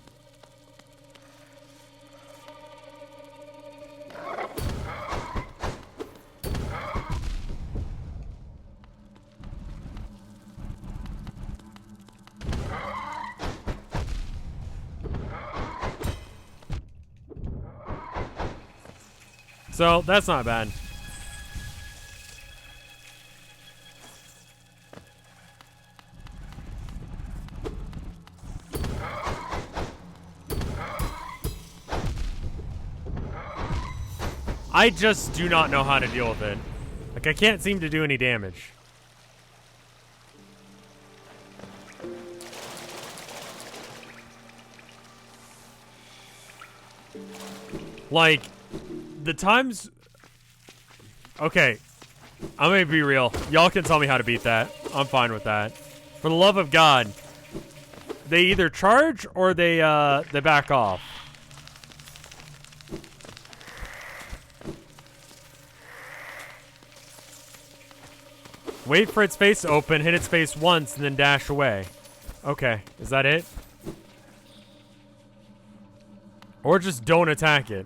So, that's not bad. I just do not know how to deal with it. Like, I can't seem to do any damage. Like, the times... Okay, I'm gonna be real. Y'all can tell me how to beat that. I'm fine with that. For the love of God, they either charge or they back off. Wait for its face to open, hit its face once, and then dash away. Okay, is that it? Or just don't attack it.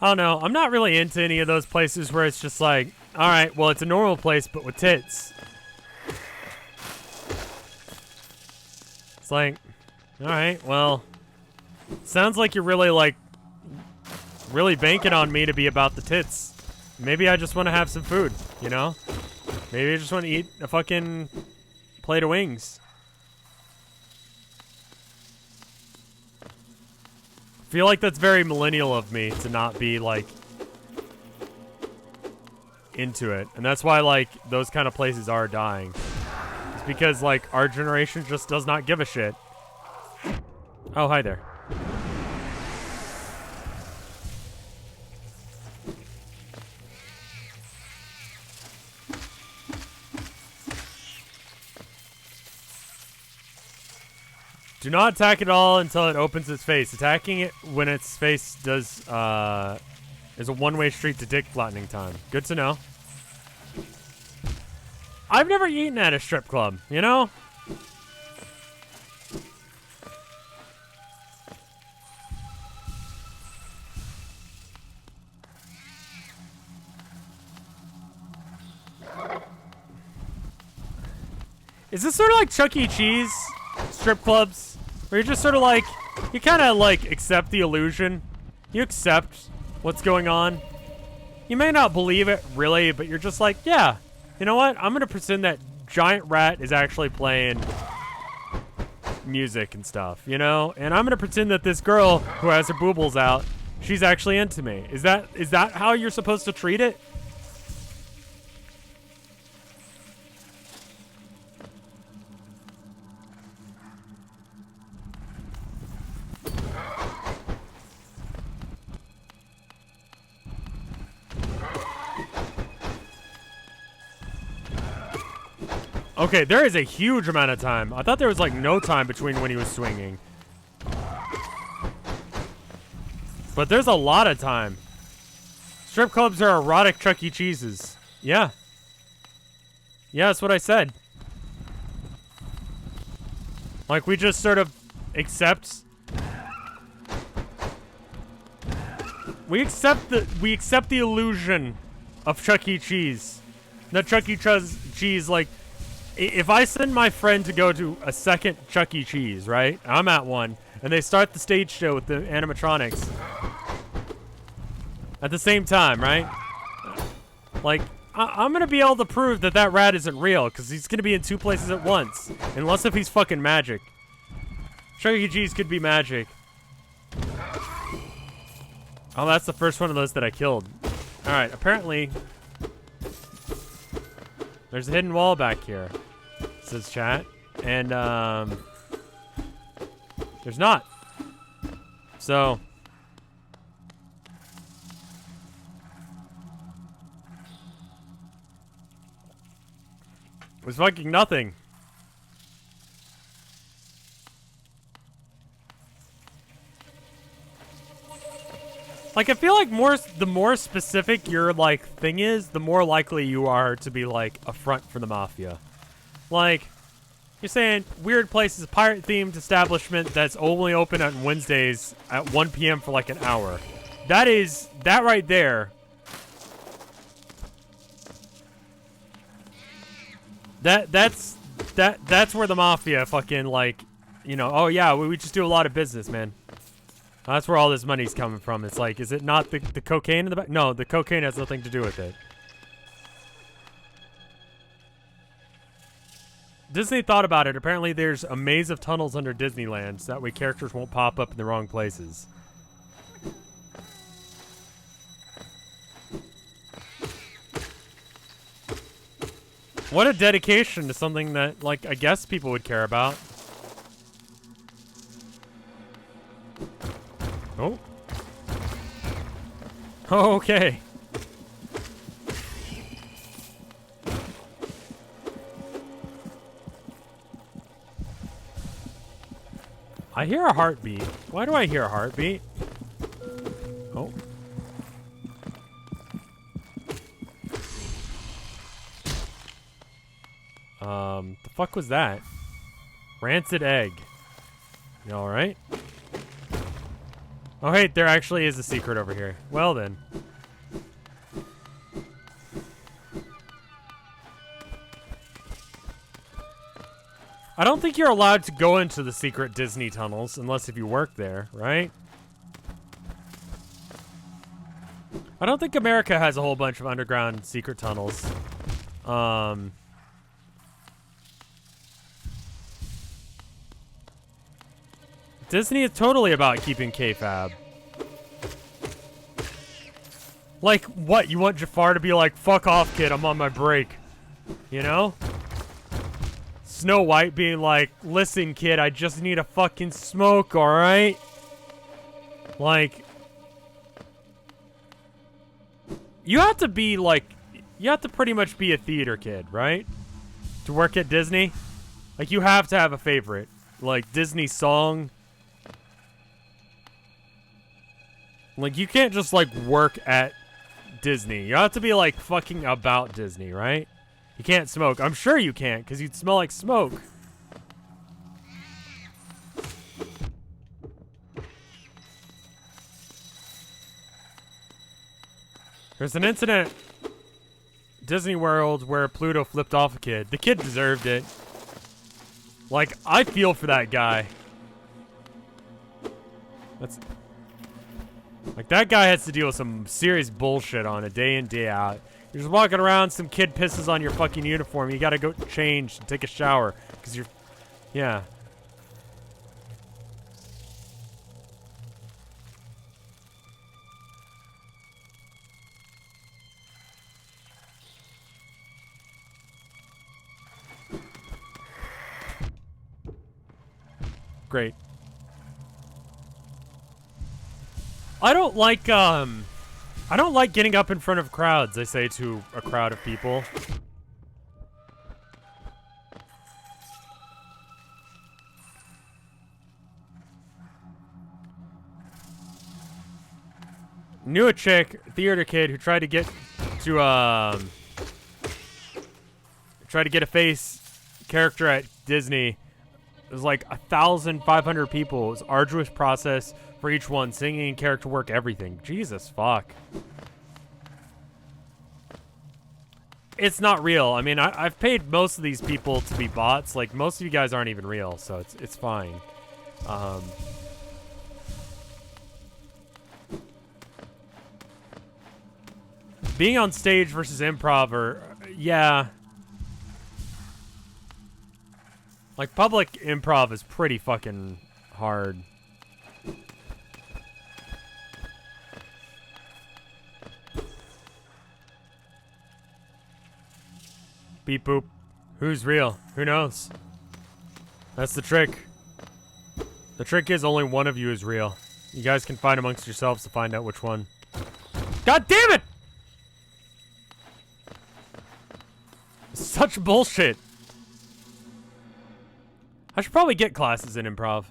I don't know. I'm not really into any of those places where it's just like, alright, well, it's a normal place, but with tits. It's like, alright, well, sounds like you're really, like, really banking on me to be about the tits. Maybe I just want to have some food, you know? Maybe I just want to eat a fucking plate of wings. I feel like that's very millennial of me to not be, like, into it. And that's why, like, those kind of places are dying. It's because, like, our generation just does not give a shit. Oh, hi there. Do not attack it all until it opens its face. Attacking it when its face does is a one-way street to dick flattening time. Good to know. I've never eaten at a strip club, you know? Is this sort of like Chuck E. Cheese strip clubs? Where you're just sort of like, you kind of like accept the illusion. You accept what's going on. You may not believe it really, but you're just like, yeah, you know what? I'm going to pretend that giant rat is actually playing music and stuff, you know? And I'm going to pretend that this girl who has her boobles out, she's actually into me. Is that how you're supposed to treat it? Okay, there is a huge amount of time. I thought there was like no time between when he was swinging. But there's a lot of time. Strip clubs are erotic Chuck E. Cheeses. Yeah. Yeah, that's what I said. Like, we just sort of accept... We accept the illusion of Chuck E. Cheese. That Chuck E. Cheese, like... If I send my friend to go to a second Chuck E. Cheese, right? I'm at one, and they start the stage show with the animatronics at the same time, right? Like, I'm gonna be able to prove that that rat isn't real, because he's gonna be in two places at once. Unless if he's fucking magic. Chuck E. Cheese could be magic. Oh, that's the first one of those that I killed. Alright, apparently... There's a hidden wall back here, says chat. And, there's not. So. It was fucking nothing. Like, I feel like the more specific your, like, thing is, the more likely you are to be, like, a front for the Mafia. Like, you're saying weird places, pirate-themed establishment that's only open on Wednesdays at 1 p.m. for, like, an hour. That right there. That's where the Mafia fucking, like, you know, oh, yeah, we just do a lot of business, man. That's where all this money's coming from. It's like, is it not the cocaine in the back? No, the cocaine has nothing to do with it. Disney thought about it. Apparently there's a maze of tunnels under Disneyland, so that way characters won't pop up in the wrong places. What a dedication to something that, like, I guess people would care about. Oh. Oh, okay. I hear a heartbeat. Why do I hear a heartbeat? Oh. The fuck was that? Rancid egg. You alright? Oh, hey, there actually is a secret over here. Well, then. I don't think you're allowed to go into the secret Disney tunnels unless if you work there, right? I don't think America has a whole bunch of underground secret tunnels. Disney is totally about keeping kayfabe. Like, what? You want Jafar to be like, fuck off, kid, I'm on my break. You know? Snow White being like, listen, kid, I just need a fucking smoke, alright? Like, you have to be like, you have to pretty much be a theater kid, right? To work at Disney? Like, you have to have a favorite. like Disney song. Like, you can't just, like, work at Disney. You have to be, like, fucking about Disney, right? You can't smoke. I'm sure you can't, because you'd smell like smoke. There's an incident at Disney World where Pluto flipped off a kid. The kid deserved it. Like, I feel for that guy. That's... Like, that guy has to deal with some serious bullshit on a day in, day out. You're just walking around, some kid pisses on your fucking uniform. You gotta go change and take a shower. Because you're... Yeah. Great. I don't like getting up in front of crowds, I say to a crowd of people. Knew a chick, theater kid, who tried to get a face character at Disney. It was like 1,500 people. It was an arduous process for each one. Singing, character work, everything. Jesus fuck. It's not real. I mean, I've paid most of these people to be bots. Like, most of you guys aren't even real, so it's fine. Being on stage versus improv or... Yeah. Like, public improv is pretty fucking hard. Beep boop. Who's real? Who knows? That's the trick. The trick is only one of you is real. You guys can fight amongst yourselves to find out which one. God damn it! Such bullshit. I should probably get classes in improv.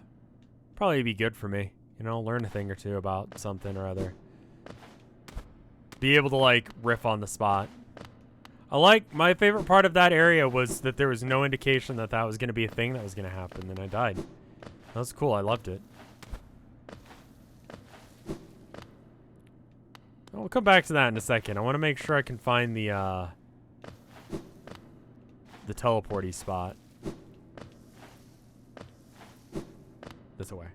Probably be good for me. You know, learn a thing or two about something or other. Be able to, like, riff on the spot. My favorite part of that area was that there was no indication that that was going to be a thing that was going to happen, and I died. That was cool. I loved it. We'll come back to that in a second. I want to make sure I can find the teleporty spot. This way.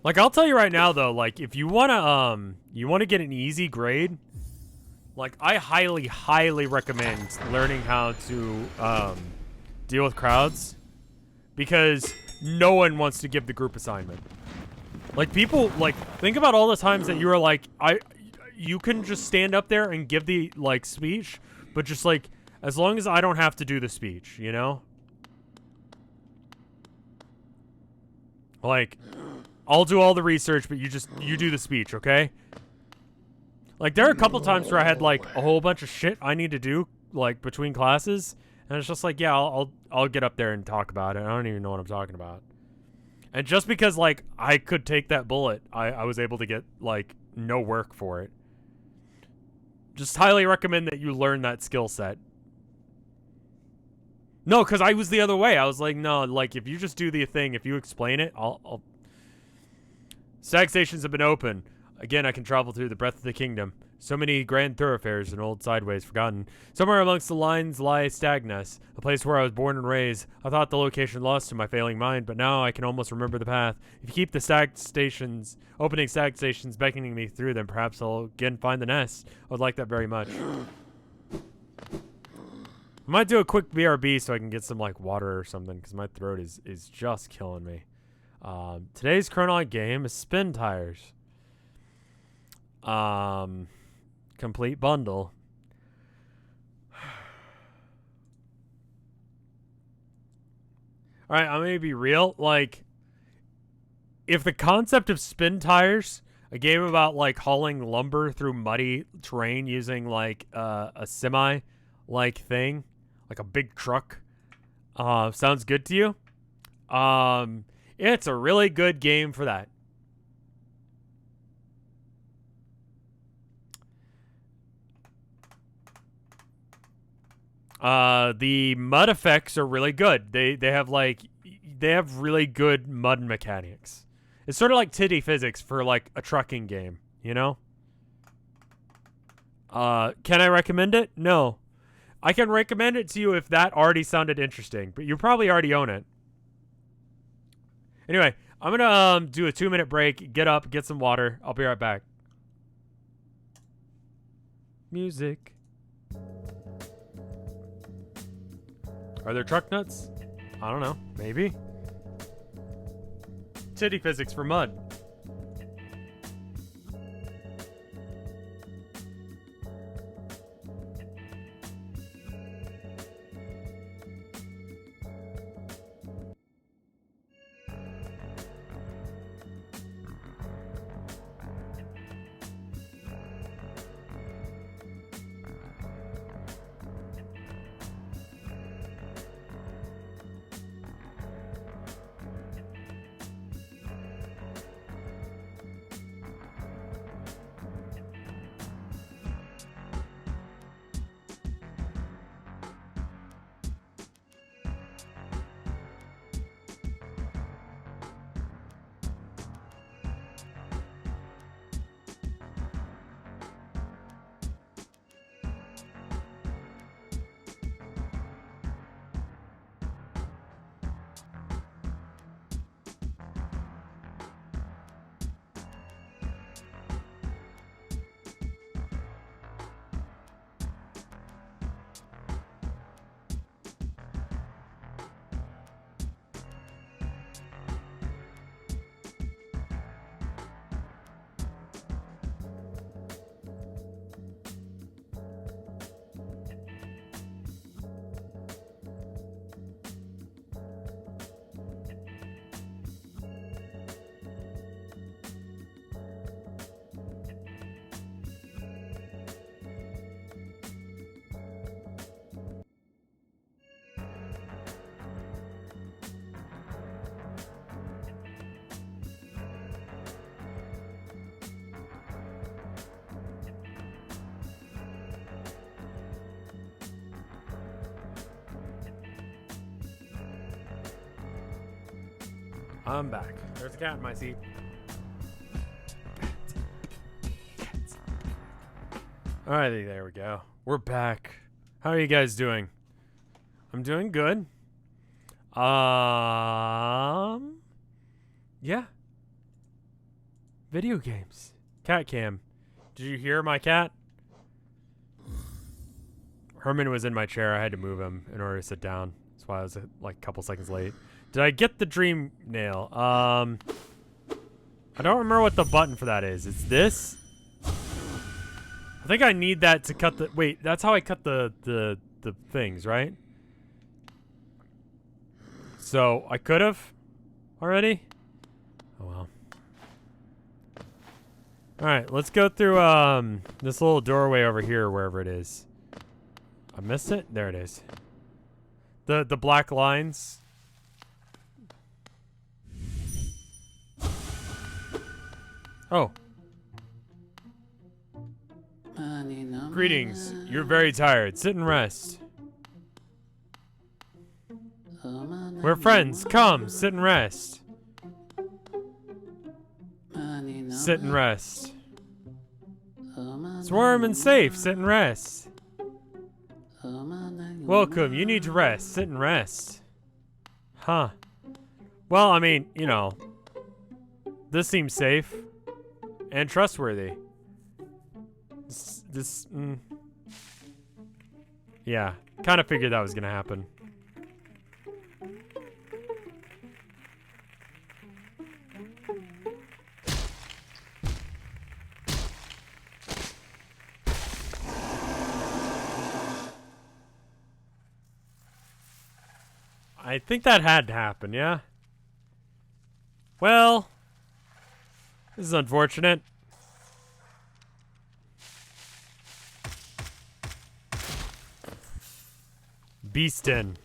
Like, I'll tell you right now, though, like, if you want to get an easy grade, like, I highly, highly recommend learning how to, deal with crowds, because no one wants to give the group assignment. Like, people, like, think about all the times that you were like, you can just stand up there and give the, like, speech, but just, like, as long as I don't have to do the speech, you know? Like, I'll do all the research, but you do the speech, okay? Like, there are a couple times where I had, like, a whole bunch of shit I need to do, like, between classes, and it's just like, yeah, I'll get up there and talk about it. I don't even know what I'm talking about. And just because, like, I could take that bullet, I was able to get, like, no work for it. Just highly recommend that you learn that skill set. No, because I was the other way. I was like, no, like, if you just do the thing, if you explain it, I'll... Stag stations have been open. Again, I can travel through the breadth of the kingdom. So many grand thoroughfares and old sideways forgotten. Somewhere amongst the lines lie Stagness, a place where I was born and raised. I thought the location lost to my failing mind, but now I can almost remember the path. If you keep the opening stag stations beckoning me through them, perhaps I'll again find the nest. I would like that very much. I might do a quick BRB so I can get some, like, water or something, because my throat is just killing me. Today's chronologic game is Spin Tires. Complete bundle. Alright, I'm gonna be real. Like, if the concept of Spin Tires, a game about, like, hauling lumber through muddy terrain using, like, a semi-like thing, like a big truck, Sounds good to you? It's a really good game for that. The mud effects are really good. They have really good mud mechanics. It's sort of like titty physics for like a trucking game, you know? Can I recommend it? No. I can recommend it to you if that already sounded interesting, but you probably already own it. Anyway, I'm gonna do a 2-minute break, get up, get some water. I'll be right back. Music. Are there truck nuts? I don't know. Maybe. Titty physics for mud. I'm back. There's a cat in my seat. Alrighty, there we go. We're back. How are you guys doing? I'm doing good. Yeah. Video games. Cat cam. Did you hear my cat? Herman was in my chair. I had to move him in order to sit down. That's why I was like a couple seconds late. Did I get the dream nail? I don't remember what the button for that is. It's this? I think I need that to cut the... Wait, that's how I cut the things, right? So, I could have already? Oh, well. Alright, let's go through this little doorway over here, wherever it is. I missed it? There it is. The black lines... Oh. Greetings. You're very tired. Sit and rest. We're friends. Come, sit and rest. Sit and rest. It's warm and safe. Sit and rest. Welcome. You need to rest. Sit and rest. Huh. Well, I mean, you know, this seems safe. And trustworthy. Yeah, kind of figured that was gonna happen. I think that had to happen, yeah? Well... This is unfortunate. Beastin.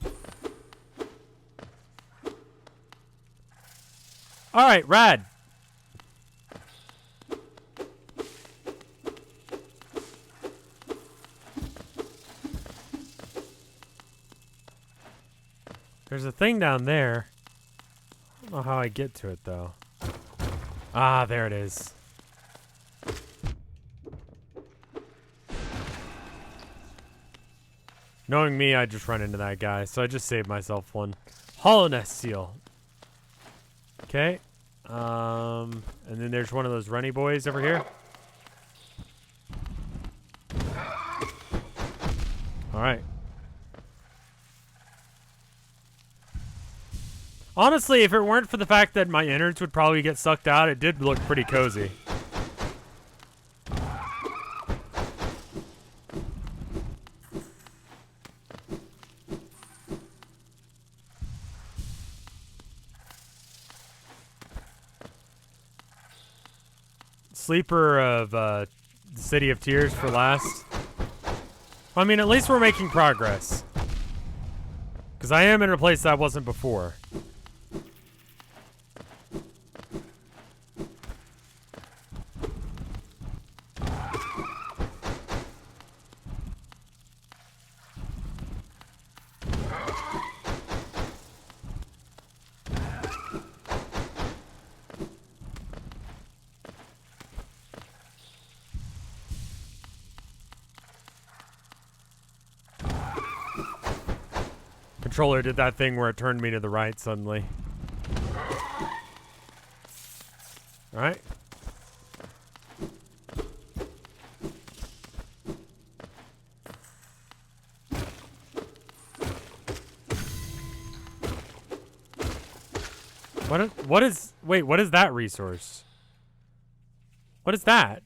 All right, rad. There's a thing down there. I don't know how I get to it, though. Ah, there it is. Knowing me, I just run into that guy, so I just saved myself one. Hollow Nest Seal. Okay. And then there's one of those runny boys over here. Alright. Honestly, if it weren't for the fact that my innards would probably get sucked out, it did look pretty cozy. Sleeper of the City of Tears for last. I mean, at least we're making progress. Because I am in a place that I wasn't before. Controller did that thing where it turned me to the right suddenly. Alright. What is that resource? What is that?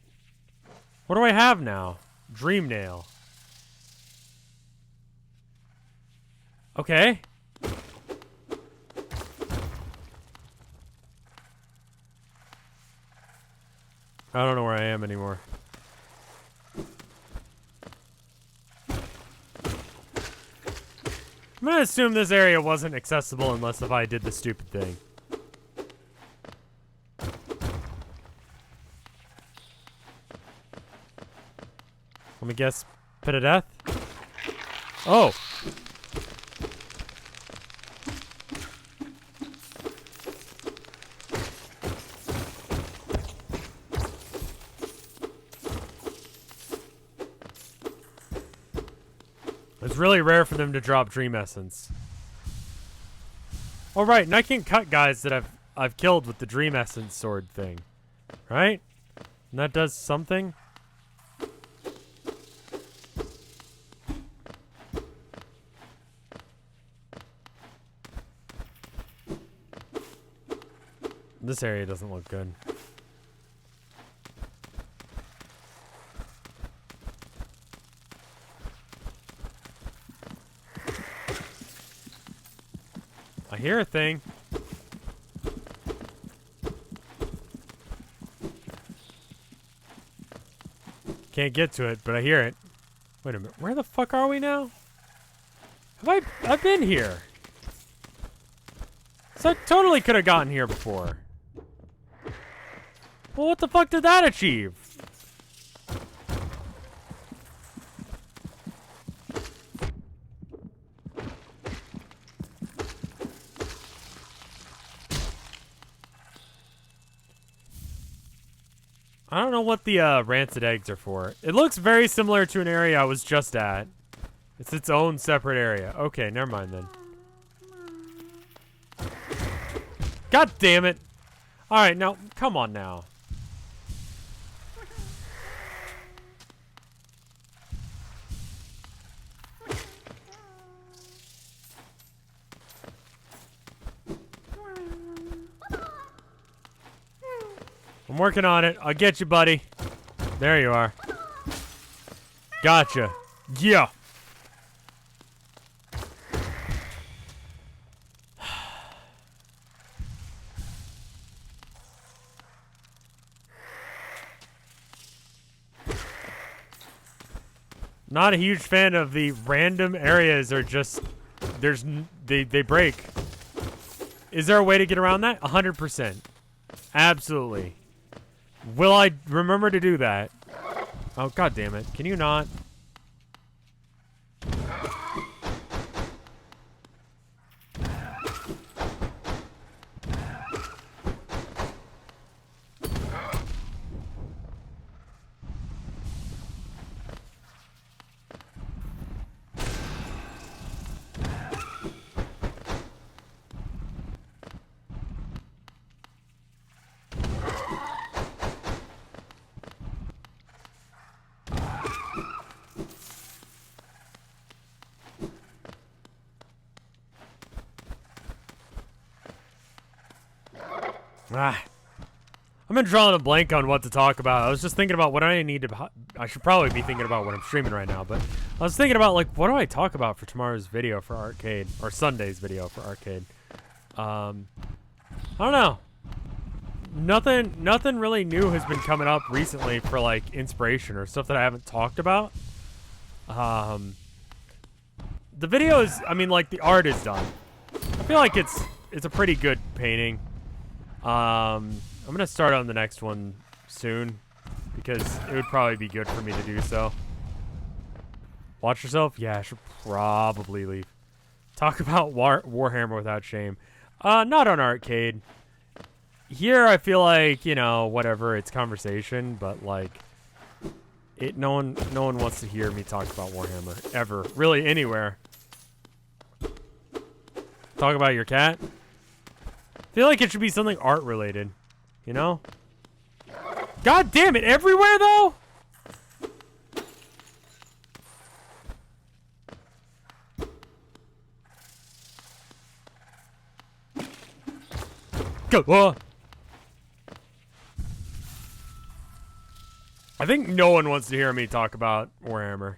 What do I have now? Dream nail. Okay. I don't know where I am anymore. I'm gonna assume this area wasn't accessible unless if I did the stupid thing. Let me guess. Pit of Death? Oh! It's really rare for them to drop Dream Essence. Oh, right, and I can cut guys that I've killed with the Dream Essence sword thing. Right? And that does something? This area doesn't look good. I hear a thing. Can't get to it, but I hear it. Wait a minute. Where the fuck are we now? I've been here. So I totally could have gotten here before. Well, what the fuck did that achieve? I don't know what the rancid eggs are for. It looks very similar to an area I was just at. It's its own separate area. Okay, never mind then. God damn it. Alright, now, come on now. I'm working on it. I'll get you, buddy. There you are. Gotcha. Yeah. Not a huge fan of the random areas are just they break. Is there a way to get around that? 100%. Absolutely. Will I remember to do that? Oh, god damn it. Can you not? Ah. I've been drawing a blank on what to talk about. I was just thinking about what I need to... I should probably be thinking about what I'm streaming right now, but I was thinking about, like, what do I talk about for tomorrow's video for arcade? Or Sunday's video for arcade? I don't know. Nothing really new has been coming up recently for, like, inspiration or stuff that I haven't talked about. The video is... I mean, like, the art is done. I feel like it's a pretty good painting. I'm gonna start on the next one soon because it would probably be good for me to do so. Watch yourself? Yeah, I should probably leave. Talk about Warhammer without shame. Not on arcade. Here I feel like, you know, whatever, it's conversation, but like no one wants to hear me talk about Warhammer ever. Really anywhere. Talk about your cat? I feel like it should be something art related, you know? God damn it, everywhere though? Go! I think no one wants to hear me talk about Warhammer.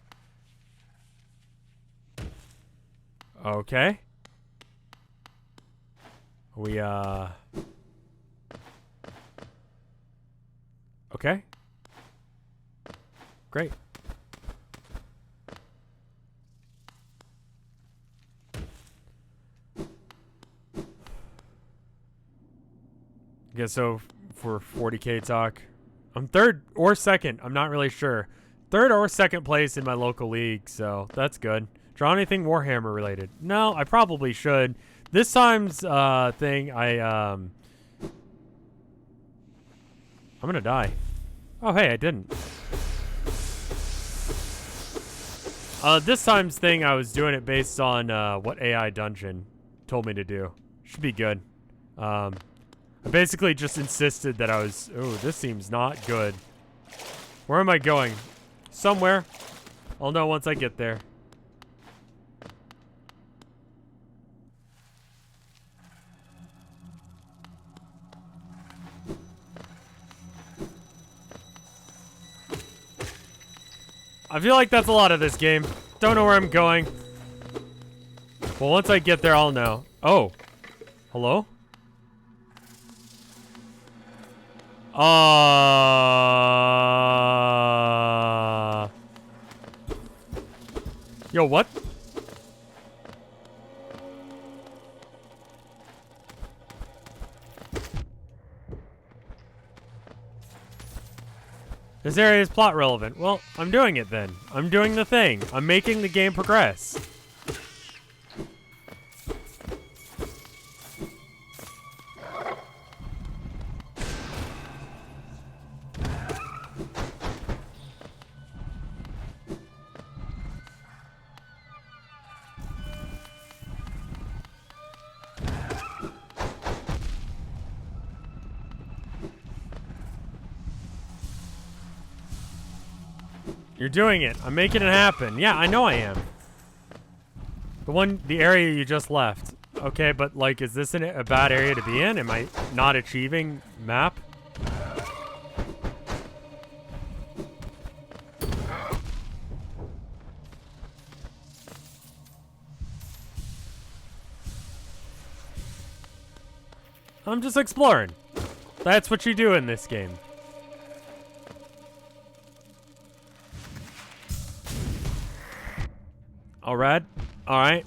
Okay. We, okay. Great. I guess so for 40K talk. I'm third or second. I'm not really sure. Third or second place in my local league, so that's good. Draw anything Warhammer related? No, I probably should. This time's thing, I'm gonna die. Oh, hey, I didn't. This time's thing, I was doing it based on what AI Dungeon told me to do. Should be good. I basically just insisted that I was... Ooh, this seems not good. Where am I going? Somewhere. I'll know once I get there. I feel like that's a lot of this game. Don't know where I'm going. Well, once I get there, I'll know. Oh. Hello? Yo, what? This area is plot relevant. Well, I'm doing it then. I'm doing the thing. I'm making the game progress. You're doing it. I'm making it happen. Yeah, I know I am. The area you just left. Okay, but like, is this a bad area to be in? Am I not achieving map? I'm just exploring. That's what you do in this game. All right. All right.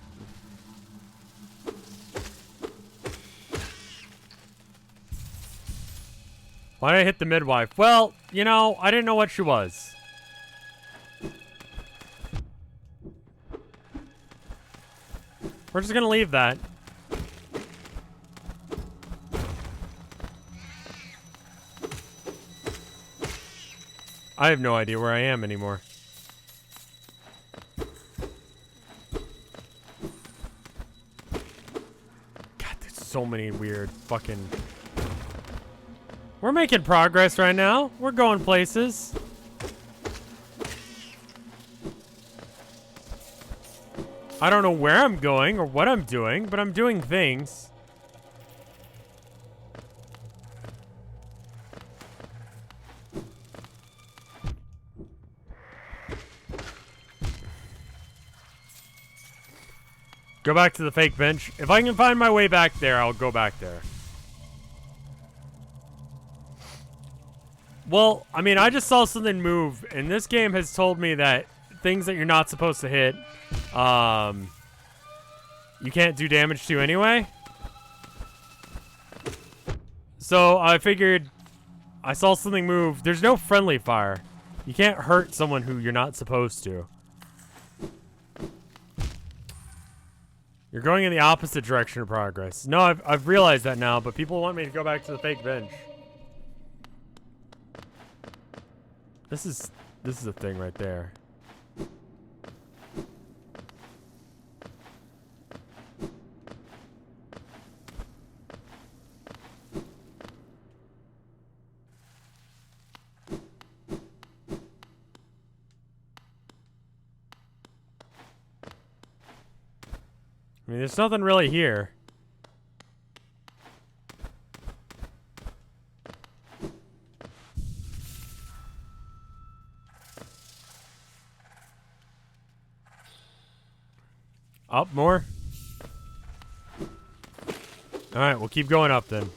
Why did I hit the midwife? Well, you know, I didn't know what she was. We're just gonna leave that. I have no idea where I am anymore. God, there's so many weird fucking... We're making progress right now. We're going places. I don't know where I'm going or what I'm doing, but I'm doing things. Go back to the fake bench. If I can find my way back there, I'll go back there. Well, I mean, I just saw something move, and this game has told me that things that you're not supposed to hit, you can't do damage to anyway. So I figured I saw something move. There's no friendly fire. You can't hurt someone who you're not supposed to. You're going in the opposite direction of progress. No, I've realized that now, but people want me to go back to the fake bench. This is a thing right there. I mean, there's nothing really here. Up more? Alright, we'll keep going up then.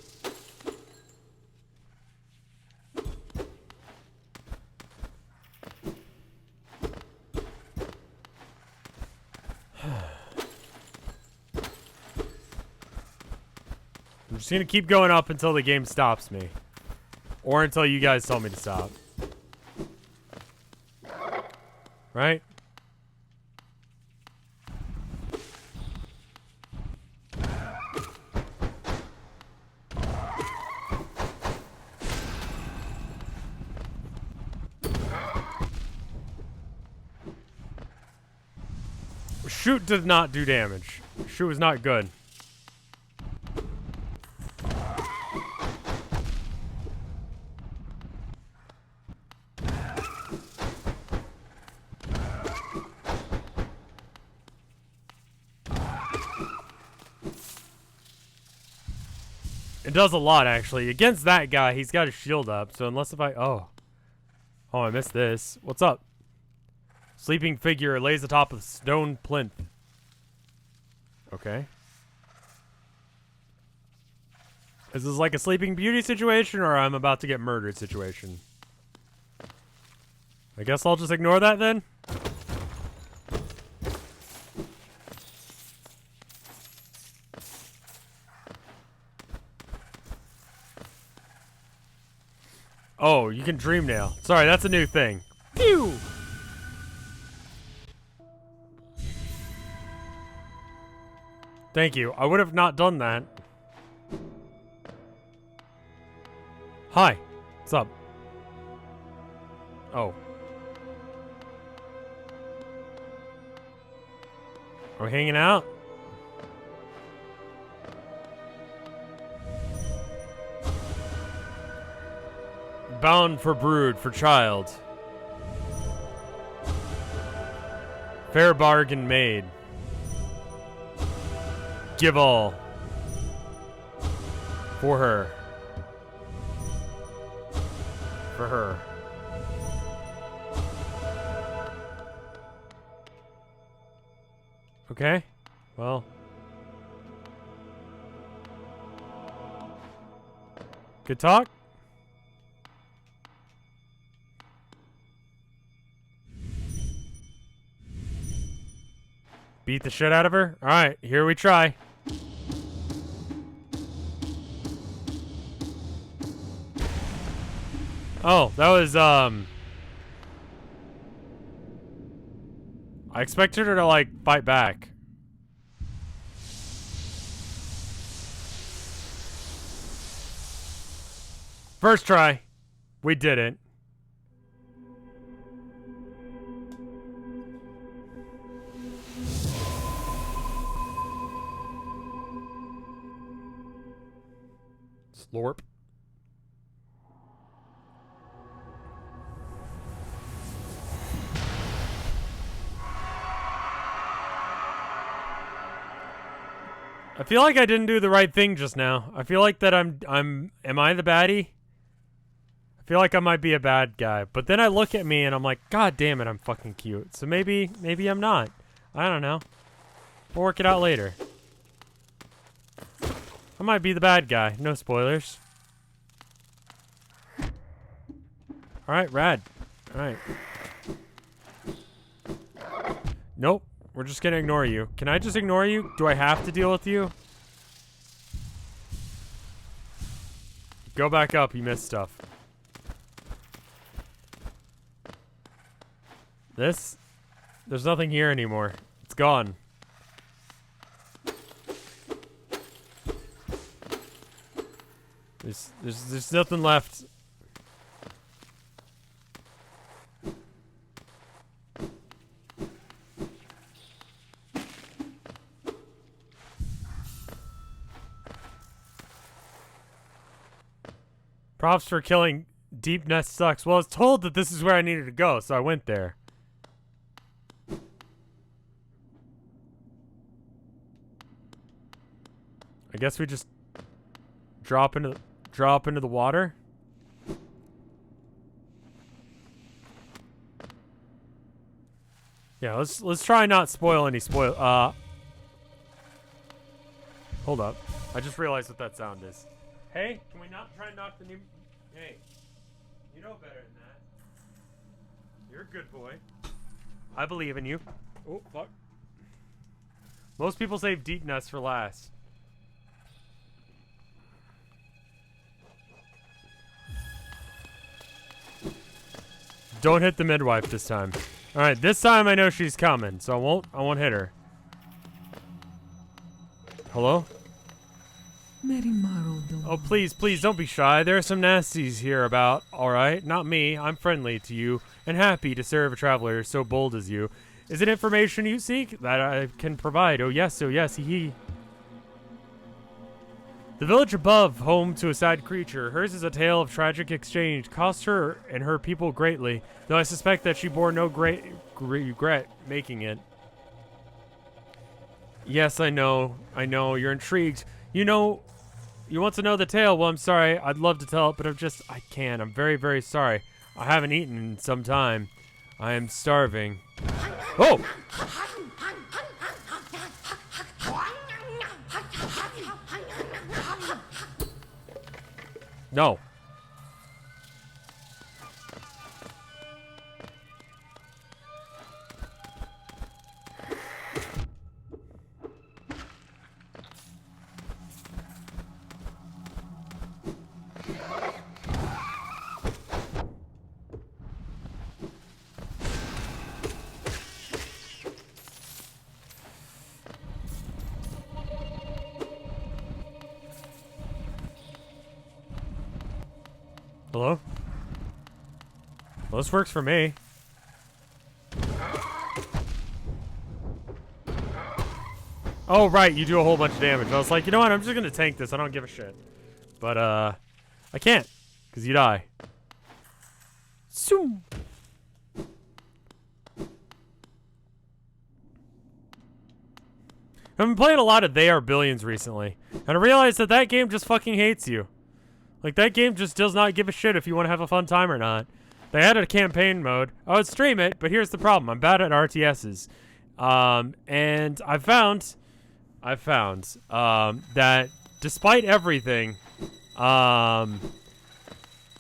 I'm just gonna keep going up until the game stops me. Or until you guys tell me to stop. Right? Shoot did not do damage. Shoot was not good. It does a lot, actually. Against that guy, he's got his shield up, so unless if I... Oh, I missed this. What's up? Sleeping figure lays atop of stone plinth. Okay. Is this like a Sleeping Beauty situation, or I'm about to get murdered situation? I guess I'll just ignore that then? Oh, you can dream nail. Sorry, that's a new thing. Pew! Thank you. I would have not done that. Hi. What's up? Oh. Are we hanging out? Bound for brood for child. Fair bargain made. Give all. For her. For her. Okay. Well. Good talk. Beat the shit out of her? Alright, here we try. Oh, that was, I expected her to, like, fight back. First try. We did it. Slorp. I feel like I didn't do the right thing just now. I feel like that am I the baddie? I feel like I might be a bad guy. But then I look at me and I'm like, God damn it, I'm fucking cute. So maybe I'm not. I don't know. We'll work it out later. I might be the bad guy. No spoilers. Alright, rad. Alright. Nope. We're just gonna ignore you. Can I just ignore you? Do I have to deal with you? Go back up. You missed stuff. This? There's nothing here anymore. It's gone. There's nothing left. Props for killing Deep Nest sucks. Well, I was told that this is where I needed to go, so I went there. I guess we just drop into the water. Yeah, let's try not spoil any hold up. I just realized what that sound is. Hey, can we not try and knock the new... Hey, you know better than that. You're a good boy. I believe in you. Oh, fuck. Most people save Deep Nest for last. Don't hit the midwife this time. Alright, this time I know she's coming, so I won't hit her. Hello? Oh, please, don't be shy. There are some nasties here about, alright? Not me. I'm friendly to you and happy to serve a traveler so bold as you. Is it information you seek? That I can provide. Oh, yes, hee. The village above, home to a sad creature. Hers is a tale of tragic exchange. Cost her and her people greatly, though I suspect that she bore no great regret making it. Yes, I know. You're intrigued. You want to know the tale? Well, I'm sorry. I'd love to tell it, but I can't. I'm very, very sorry. I haven't eaten in some time. I am starving. Oh! No. Hello? Well, this works for me. Oh, right, you do a whole bunch of damage. I was like, you know what, I'm just gonna tank this. I don't give a shit. But, I can't, because you die. Zoom! I've been playing a lot of They Are Billions recently, and I realized that game just fucking hates you. Like, that game just does not give a shit if you want to have a fun time or not. They added a campaign mode. I would stream it, but here's the problem. I'm bad at RTSs. And I found that despite everything,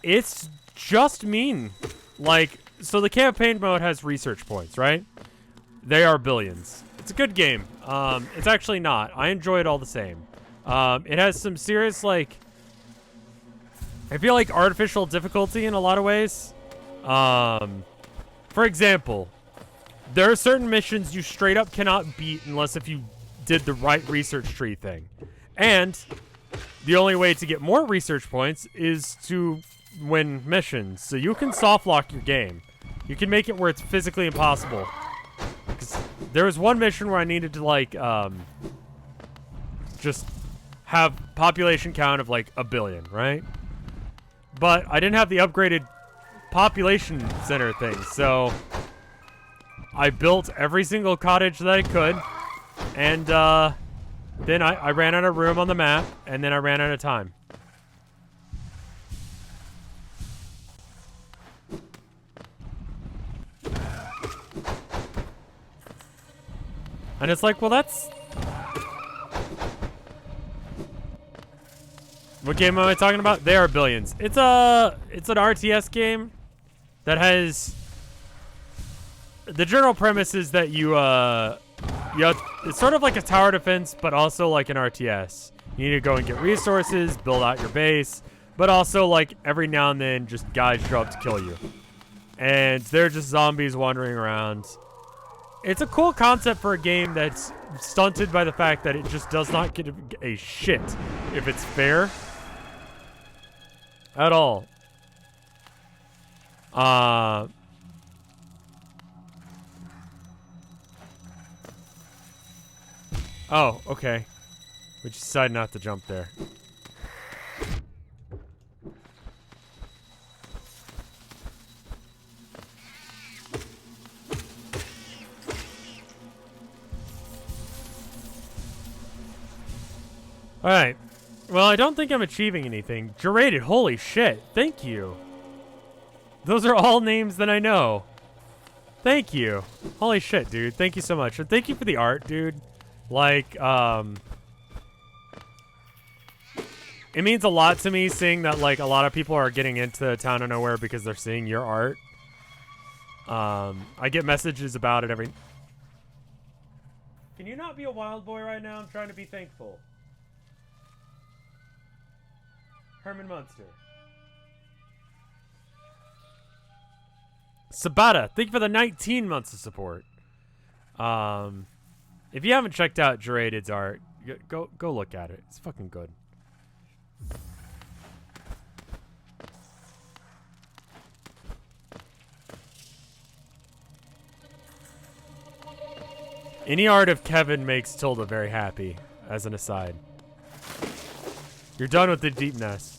it's just mean. Like, so the campaign mode has research points, right? They Are Billions. It's a good game. It's actually not. I enjoy it all the same. It has some serious, like... I feel like artificial difficulty in a lot of ways. For example, there are certain missions you straight up cannot beat unless if you did the right research tree thing. And the only way to get more research points is to win missions. So you can soft lock your game. You can make it where it's physically impossible. Because there was one mission where I needed to like just have population count of like 1 billion, right? But I didn't have the upgraded population center thing, so I built every single cottage that I could, and then I ran out of room on the map, and then I ran out of time. And it's like, well, that's... What game am I talking about? They are billions. It's an RTS game that has... The general premise is that it's sort of like a tower defense, but also like an RTS. You need to go and get resources, build out your base, but also like every now and then just guys show up to kill you. And they're just zombies wandering around. It's a cool concept for a game that's stunted by the fact that it just does not get a shit if it's fair at all. Oh, okay. We just decided not to jump there. Alright. Well, I don't think I'm achieving anything. Gerated, holy shit. Thank you. Those are all names that I know. Thank you. Holy shit, dude. Thank you so much. And thank you for the art, dude. Like, it means a lot to me seeing that, like, a lot of people are getting into Town of Nowhere because they're seeing your art. I get messages about it every... Can you not be a wild boy right now? I'm trying to be thankful. Herman Munster. Sabata, thank you for the 19 months of support. If you haven't checked out Gerated's art, go look at it. It's fucking good. Any art of Kevin makes Tilda very happy, as an aside. You're done with the deepness.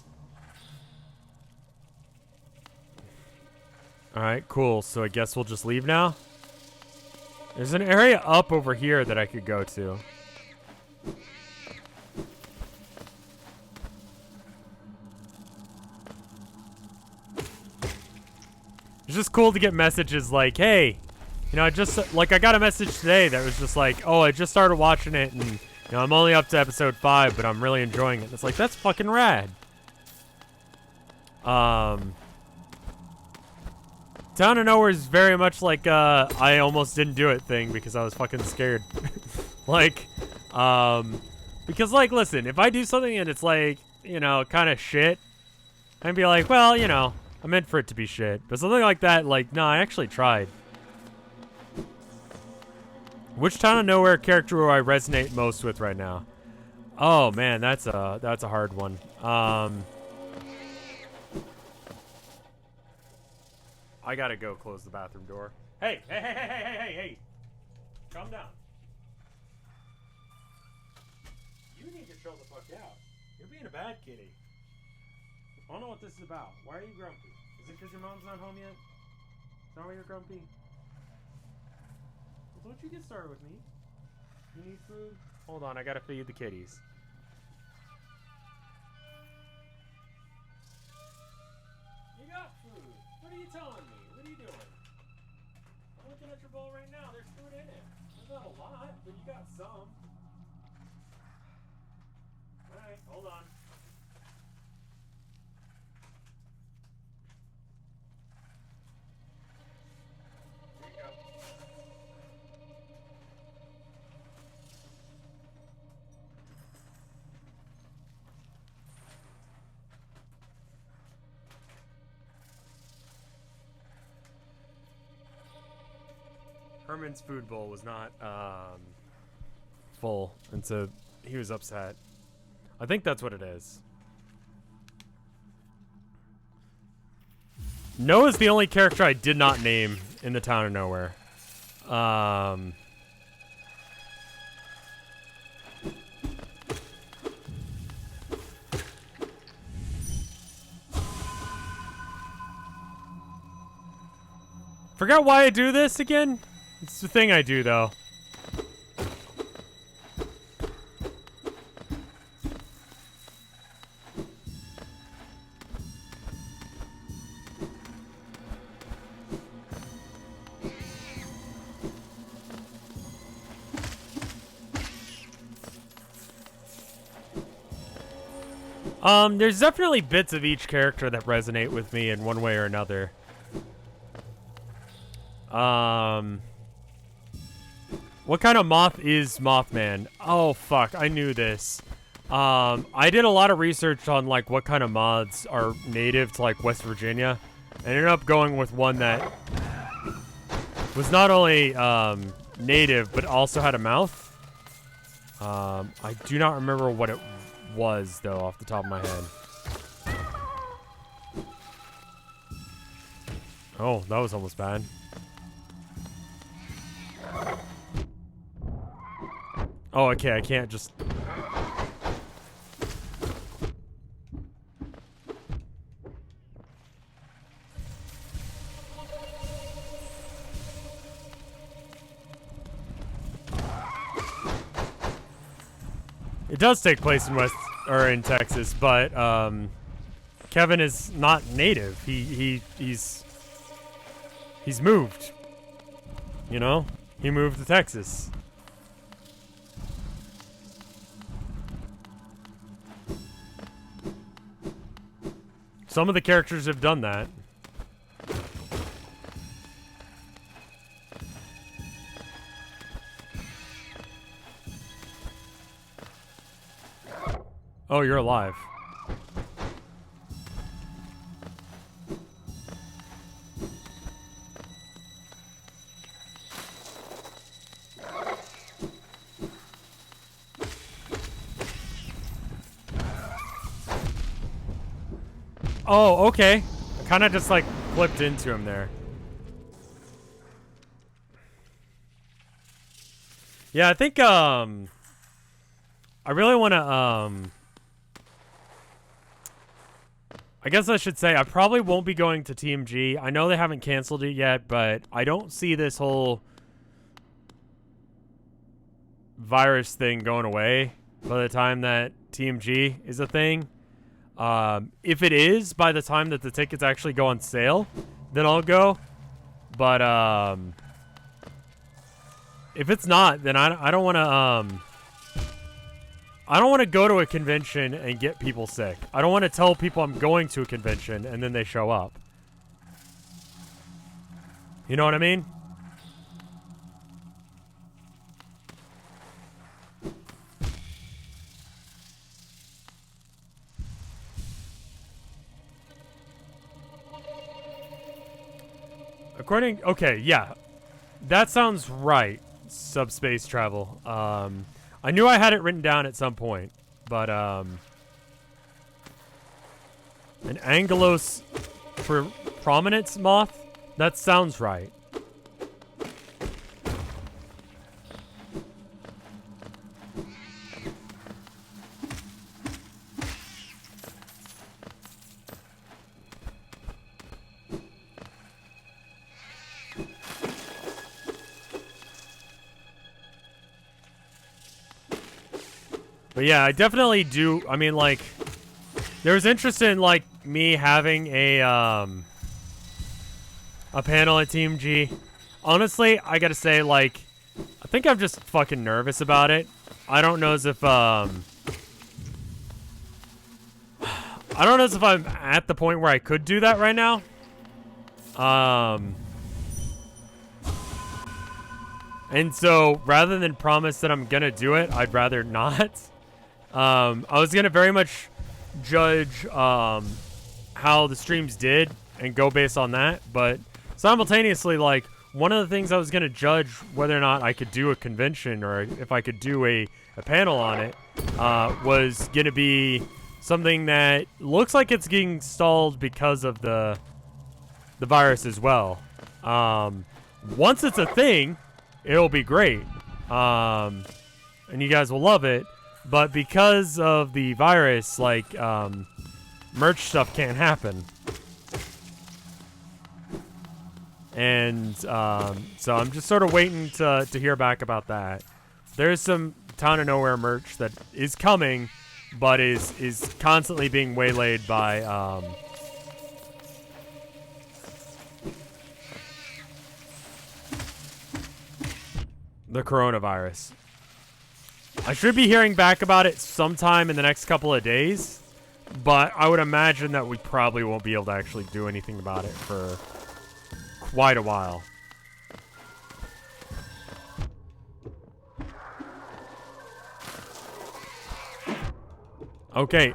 Alright, cool. So I guess we'll just leave now? There's an area up over here that I could go to. It's just cool to get messages like, hey, you know, I got a message today that was just like, oh, I just started watching it and, you know, I'm only up to episode 5, but I'm really enjoying it. It's like, that's fucking rad. Town of Nowhere is very much like I almost didn't do it thing because I was fucking scared. Like, because like, listen, if I do something and it's like, you know, kind of shit, I'd be like, well, you know, I meant for it to be shit. But something like that, like, no, I actually tried. Which Town of Nowhere character do I resonate most with right now? Oh man, that's a hard one. I gotta go close the bathroom door. Hey! Calm down. You need to chill the fuck out. You're being a bad kitty. I don't know what this is about. Why are you grumpy? Is it because your mom's not home yet? Is that why you're grumpy? Well, don't you get started with me. You need food? Hold on, I gotta feed the kitties. You got food. What are you telling me? What are you doing? I'm looking at your bowl right now. There's food in it. There's not a lot, but you got some. Alright, hold on. Here you go. Herman's food bowl was not full, and so he was upset. I think that's what it is. Noah's the only character I did not name in the Town of Nowhere. Forgot why I do this again? It's the thing I do, though. There's definitely bits of each character that resonate with me in one way or another. What kind of moth is Mothman? Oh, fuck. I knew this. I did a lot of research on, like, what kind of moths are native to, like, West Virginia. I ended up going with one that was not only, native, but also had a mouth. I do not remember what it was, though, off the top of my head. Oh, that was almost bad. Oh, okay, I can't just... It does take place in Texas, but Kevin is not native. He's moved. You know? He moved to Texas. Some of the characters have done that. Oh, you're alive. Oh, okay. Kind of just like flipped into him there. Yeah, I think I really want to I guess I should say I probably won't be going to TMG. I know they haven't canceled it yet, but I don't see this whole virus thing going away by the time that TMG is a thing. If it is, by the time that the tickets actually go on sale, then I'll go. But, if it's not, then I don't want to, I don't want to go to a convention and get people sick. I don't want to tell people I'm going to a convention and then they show up. You know what I mean? Okay, yeah. That sounds right. Subspace travel. I knew I had it written down at some point, but, an Angelos for prominence moth? That sounds right. But yeah, I definitely do. I mean, like, there's interest in, like, me having a panel at Team G. Honestly, I gotta say, like, I think I'm just fucking nervous about it. I don't know as if, I don't know as if I'm at the point where I could do that right now. And so, rather than promise that I'm gonna do it, I'd rather not. I was gonna very much judge how the streams did and go based on that, but simultaneously, like, one of the things I was going to judge whether or not I could do a convention or if I could do a panel on it was going to be something that looks like it's getting stalled because of the virus as well. Once it's a thing, it'll be great. And you guys will love it. But because of the virus, like, merch stuff can't happen. And so I'm just sort of waiting to hear back about that. There's some Town of Nowhere merch that is coming, but is constantly being waylaid by the coronavirus. I should be hearing back about it sometime in the next couple of days, but I would imagine that we probably won't be able to actually do anything about it for quite a while. Okay.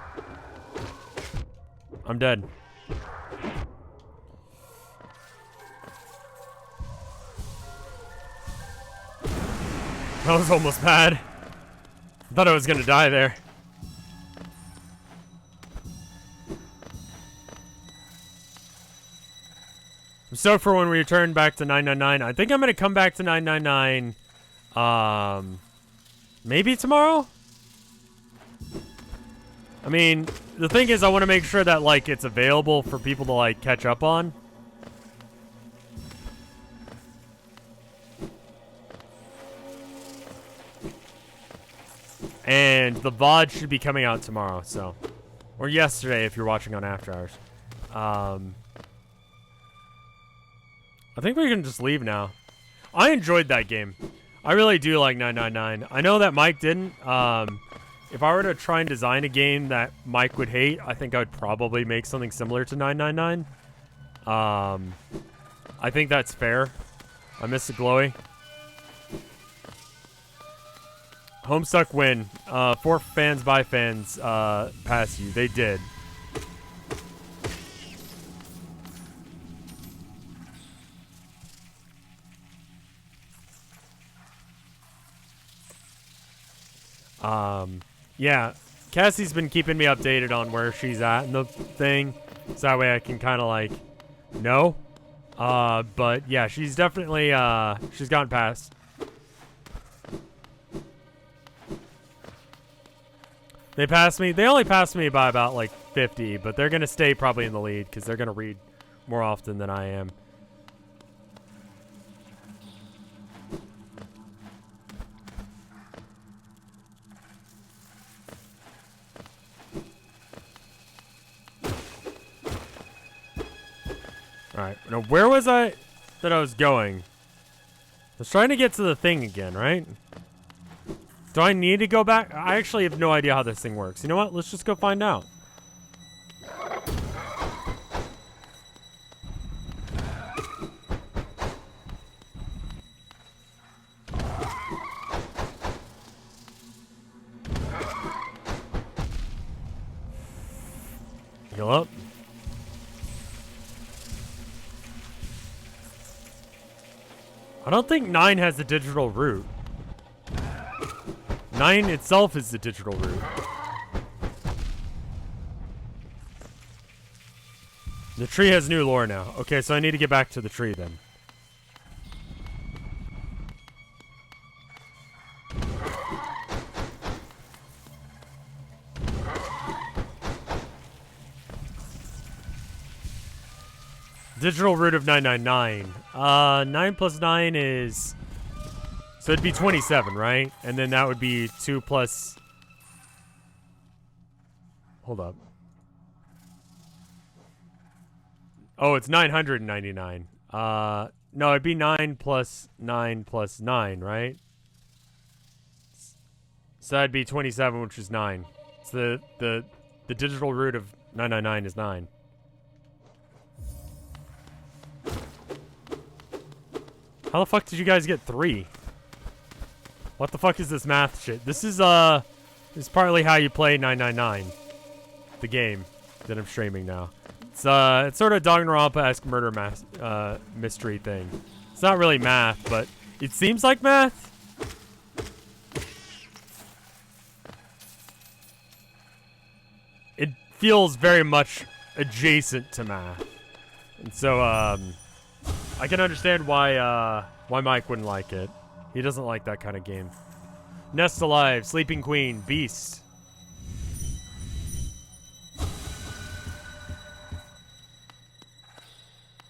I'm dead. That was almost bad. I thought I was gonna die there. I'm stoked for when we return back to 999. I think I'm gonna come back to 999, maybe tomorrow? I mean, the thing is I want to make sure that, like, it's available for people to, like, catch up on. And the VOD should be coming out tomorrow, so. Or yesterday if you're watching on After Hours. I think we can just leave now. I enjoyed that game. I really do like 999. I know that Mike didn't. If I were to try and design a game that Mike would hate, I think I would probably make something similar to 999. I think that's fair. I miss the glowy. Homestuck win. 4 fans by fans pass you. They did. Yeah, Cassie's been keeping me updated on where she's at in the thing, so that way I can kind of, like, know. But yeah, she's definitely, she's gotten past. They passed me. They only passed me by about, like, 50, but they're going to stay probably in the lead because they're going to read more often than I am. Alright, now where was I that I was going? I was trying to get to the thing again, right? Do I need to go back? I actually have no idea how this thing works. You know what? Let's just go find out. Heal up. I don't think 9 has the digital root. 9 itself is the digital root. The tree has new lore now. Okay, so I need to get back to the tree then. Digital root of 999. 9 plus 9 is... So it'd be 27, right? And then that would be 2 plus... Hold up. Oh, it's 999. No, it'd be 9 plus 9 plus 9, right? So that'd be 27, which is 9. So the digital root of 999 is 9. How the fuck did you guys get 3? What the fuck is this math shit? This is partly how you play 999. The game that I'm streaming now. It's sort of Danganronpa-esque murder mystery thing. It's not really math, but it seems like math. It feels very much adjacent to math. And so, I can understand why Mike wouldn't like it. He doesn't like that kind of game. Nest Alive, Sleeping Queen, Beast.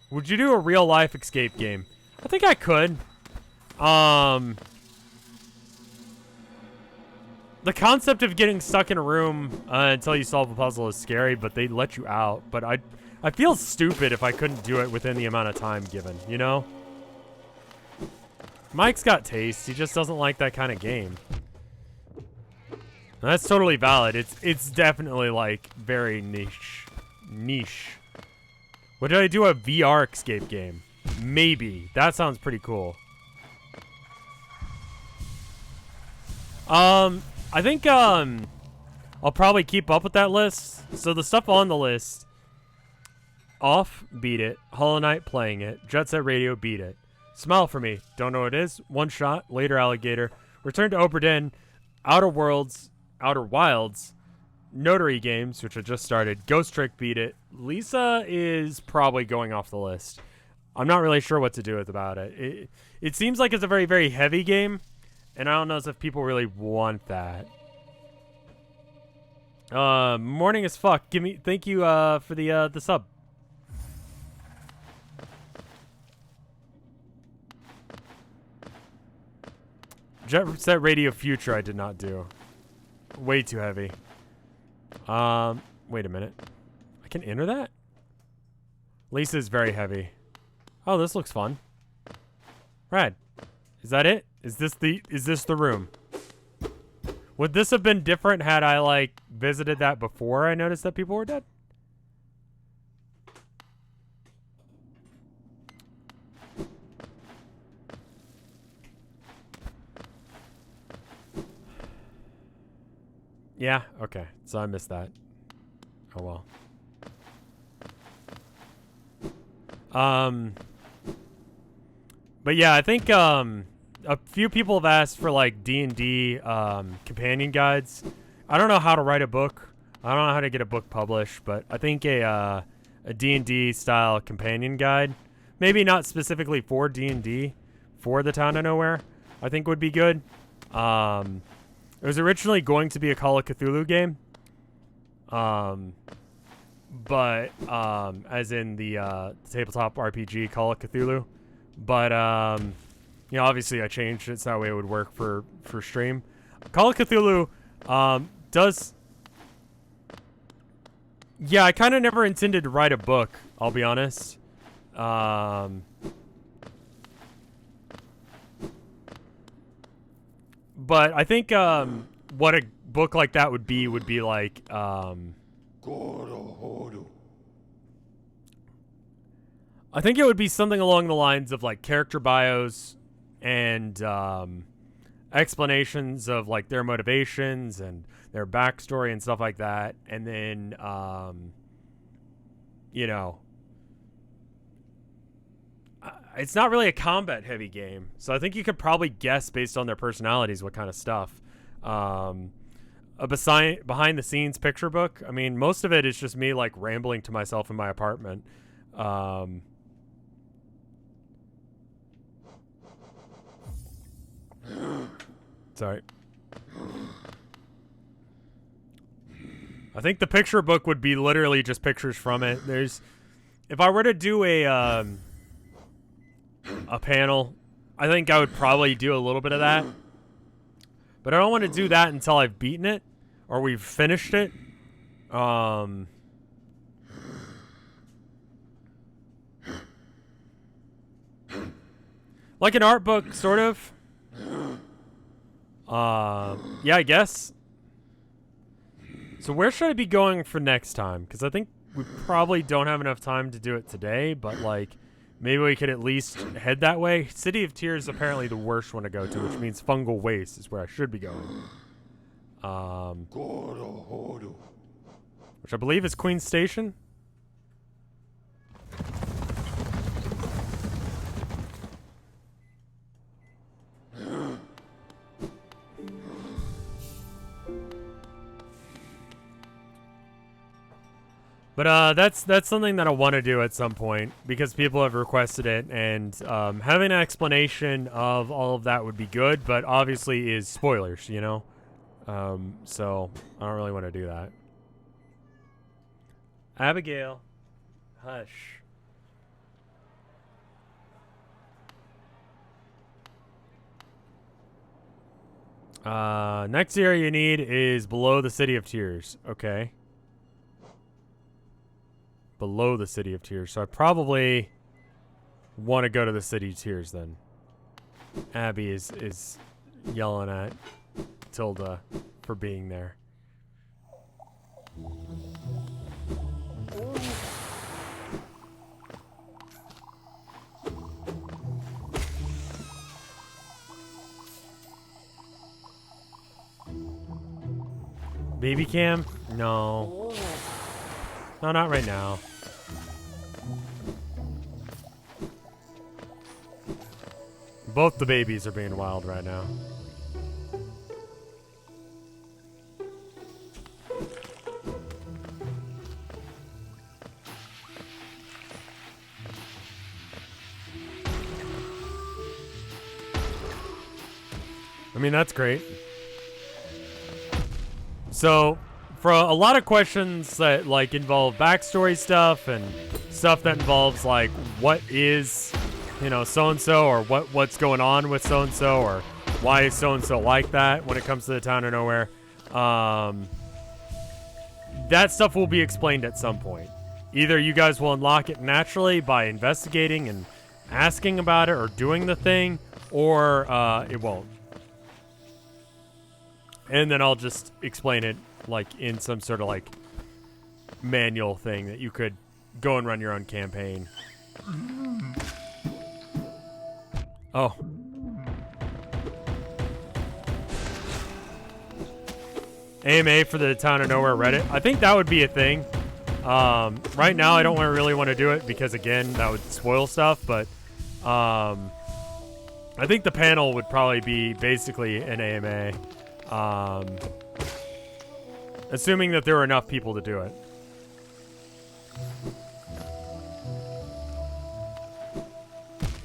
Would you do a real-life escape game? I think I could. The concept of getting stuck in a room until you solve a puzzle is scary, but they let you out. But I feel stupid if I couldn't do it within the amount of time given, you know? Mike's got taste. He just doesn't like that kind of game. And that's totally valid. It's definitely, like, very niche. Would I do a VR escape game? Maybe. That sounds pretty cool. I think, I'll probably keep up with that list. So the stuff on the list: Off, beat it. Hollow Knight, playing it. Jet Set Radio, beat it. Smile for Me, don't know what it is. One Shot, Later Alligator. Return to Oberdin, Outer Wilds, Notary Games, which I just started. Ghost Trick, beat it. Lisa is probably going off the list. I'm not really sure what to do about it. It seems like it's a very, very heavy game, and I don't know if people really want that. Morning as fuck. Thank you for the sub. Jet Set Radio Future I did not do. Way too heavy. Wait a minute. I can enter that? Lisa is very heavy. Oh, this looks fun. Rad. Is that it? Is this the room? Would this have been different had I, like, visited that before I noticed that people were dead? Yeah, okay. So I missed that. Oh well. But yeah, I think a few people have asked for like D&D companion guides. I don't know how to write a book. I don't know how to get a book published, but I think a D&D style companion guide, maybe not specifically for D&D, for the Town of Nowhere, I think would be good. It was originally going to be a Call of Cthulhu game, but as in the tabletop RPG Call of Cthulhu, but you know, obviously I changed it so that way it would work for stream. Call of Cthulhu does. Yeah, I kind of never intended to write a book, I'll be honest. But I think what a book like that would be like I think it would be something along the lines of like character bios and explanations of like their motivations and their backstory and stuff like that, and then you know, it's not really a combat heavy game, so I think you could probably guess based on their personalities what kind of stuff. A behind the scenes picture book, I mean, most of it is just me like rambling to myself in my apartment. Sorry. I think the picture book would be literally just pictures from it. If I were to do a panel, I think I would probably do a little bit of that, but I don't want to do that until I've beaten it or we've finished it. Like an art book, sort of. Yeah, I guess. So where should I be going for next time? Because I think we probably don't have enough time to do it today, but like maybe we could at least head that way. City of Tears is apparently the worst one to go to, which means Fungal Waste is where I should be going. Which I believe is Queen's Station. But that's something that I want to do at some point because people have requested it, and having an explanation of all of that would be good, but obviously is spoilers, you know? So I don't really want to do that. Abigail, hush. Next area you need is below the City of Tears. Okay. Below the City of Tears. So I probably want to go to the City of Tears then. Abby is yelling at Tilda for being there. Baby cam? No. No, not right now. Both the babies are being wild right now. I mean, that's great. So, for a lot of questions that like involve backstory stuff and stuff that involves like what is, you know, so-and-so or what's going on with so-and-so or why is so-and-so like that when it comes to the town of nowhere, that stuff will be explained at some point. Either you guys will unlock it naturally by investigating and asking about it or doing the thing, or it won't. And then I'll just explain it like in some sort of like manual thing that you could go and run your own campaign. Oh. AMA for the Town of Nowhere Reddit. I think that would be a thing. Right now I don't really want to do it because again that would spoil stuff, but I think the panel would probably be basically an AMA. Assuming that there are enough people to do it.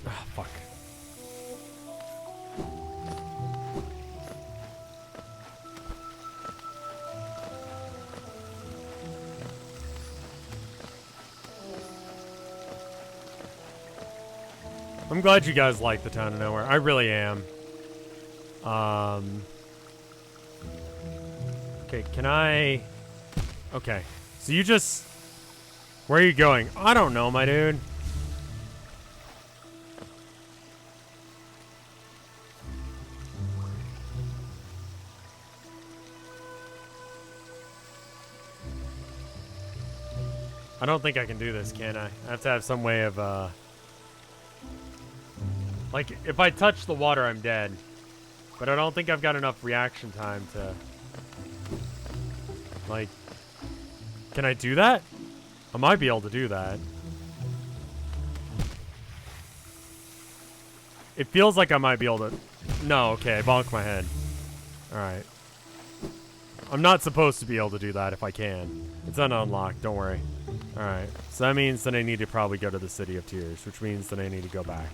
Ah, fuck. I'm glad you guys like the Town of Nowhere. I really am. Okay, can I... Okay. So you just... Where are you going? I don't know, my dude. I don't think I can do this, can I? I have to have some way of, like, if I touch the water, I'm dead. But I don't think I've got enough reaction time to... Like, can I do that? I might be able to do that. It feels like I might be able to... No, okay, I bonked my head. Alright. I'm not supposed to be able to do that if I can. It's unlocked, don't worry. Alright, so that means that I need to probably go to the City of Tears, which means that I need to go back.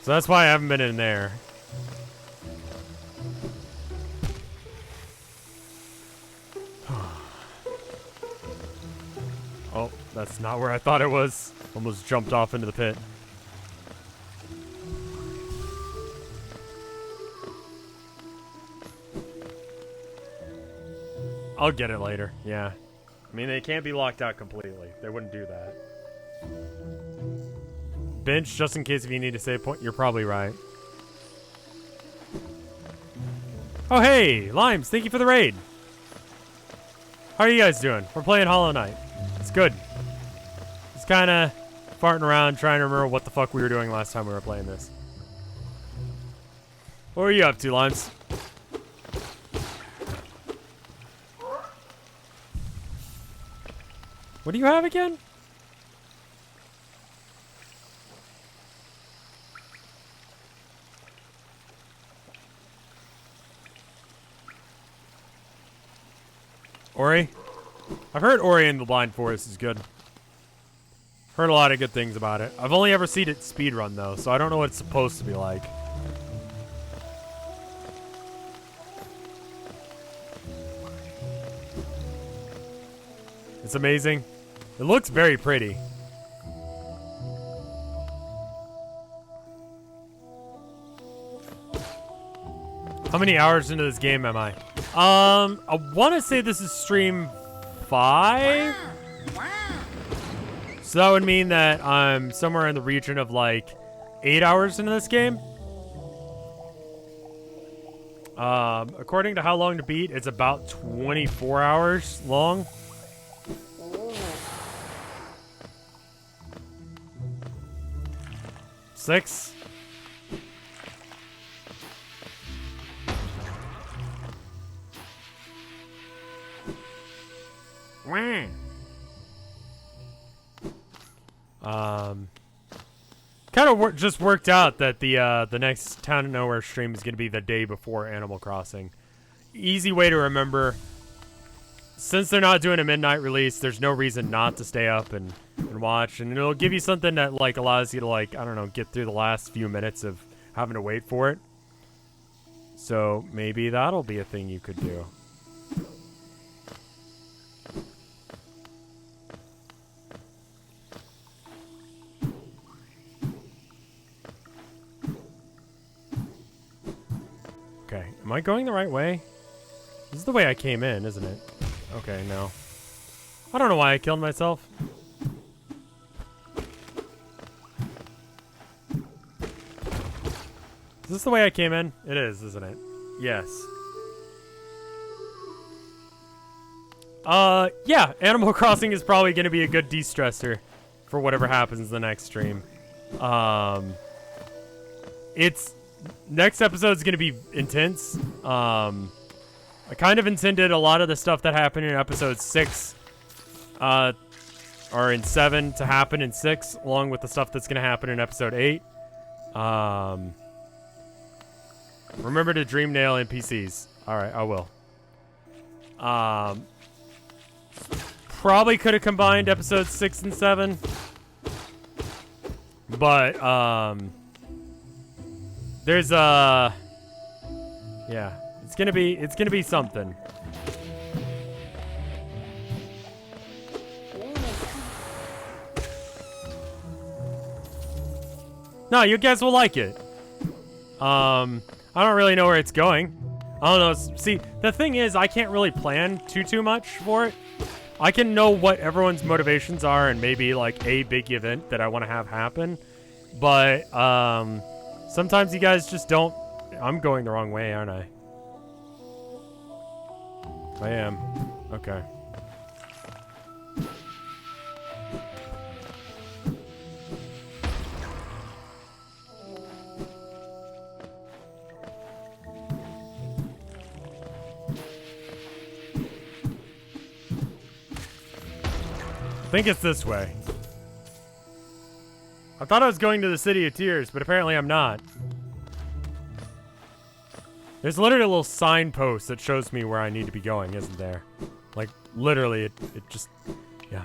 So that's why I haven't been in there. Oh, that's not where I thought it was. Almost jumped off into the pit. I'll get it later, yeah. I mean, they can't be locked out completely. They wouldn't do that. Bench, just in case if you need to save point. You're probably right. Oh, hey! Limes, thank you for the raid. How are you guys doing? We're playing Hollow Knight. It's good. Just kind of farting around, trying to remember what the fuck we were doing last time we were playing this. What were you up to, Limes? What do you have again? Ori? I've heard Ori and the Blind Forest is good. Heard a lot of good things about it. I've only ever seen it speedrun though, so I don't know what it's supposed to be like. It's amazing. It looks very pretty. How many hours into this game am I? I want to say this is stream 5. So that would mean that I'm somewhere in the region of like 8 hours into this game. According to how long to beat, it's about 24 hours long. Six. Kind of just worked out that the next Town of Nowhere stream is going to be the day before Animal Crossing. Easy way to remember. Since they're not doing a midnight release, there's no reason not to stay up and watch, and it'll give you something that like allows you to like, I don't know, get through the last few minutes of having to wait for it. So maybe that'll be a thing you could do. Okay, am I going the right way? This is the way I came in, isn't it? Okay, no. I don't know why I killed myself. Is this the way I came in? It is, isn't it? Yes. Yeah, Animal Crossing is probably going to be a good de-stressor for whatever happens the next stream. Next episode's going to be intense. I kind of intended a lot of the stuff that happened in episode 6, or in 7 to happen in 6, along with the stuff that's going to happen in episode 8. Remember to dream nail NPCs. Alright, I will. Probably could have combined episodes 6 and 7. But, there's yeah, it's gonna be something. No, you guys will like it. I don't really know where it's going. I don't know. See, the thing is, I can't really plan too much for it. I can know what everyone's motivations are and maybe like a big event that I want to have happen. But sometimes you guys just don't. I'm going the wrong way, aren't I? I am. Okay. I think it's this way. I thought I was going to the City of Tears, but apparently I'm not. There's literally a little signpost that shows me where I need to be going, isn't there? Like, literally, it just... yeah.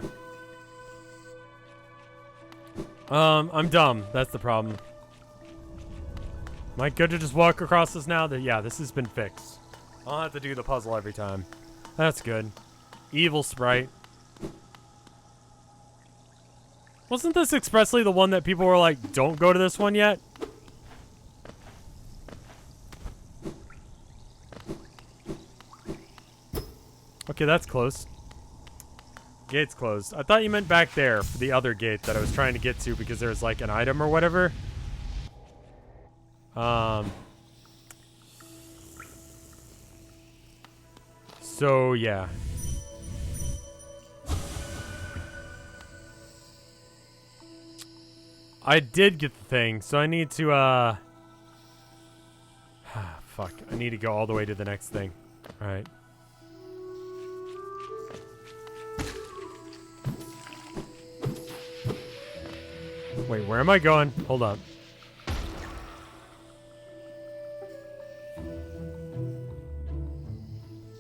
I'm dumb. That's the problem. Am I good to just walk across this now? Yeah, this has been fixed. I'll have to do the puzzle every time. That's good. Evil sprite. Wasn't this expressly the one that people were like, don't go to this one yet? Okay, that's close. Gate's closed. I thought you meant back there for the other gate that I was trying to get to because there's like an item or whatever. So, yeah. I did get the thing, so I need to, fuck. I need to go all the way to the next thing. Alright. Wait, where am I going? Hold up.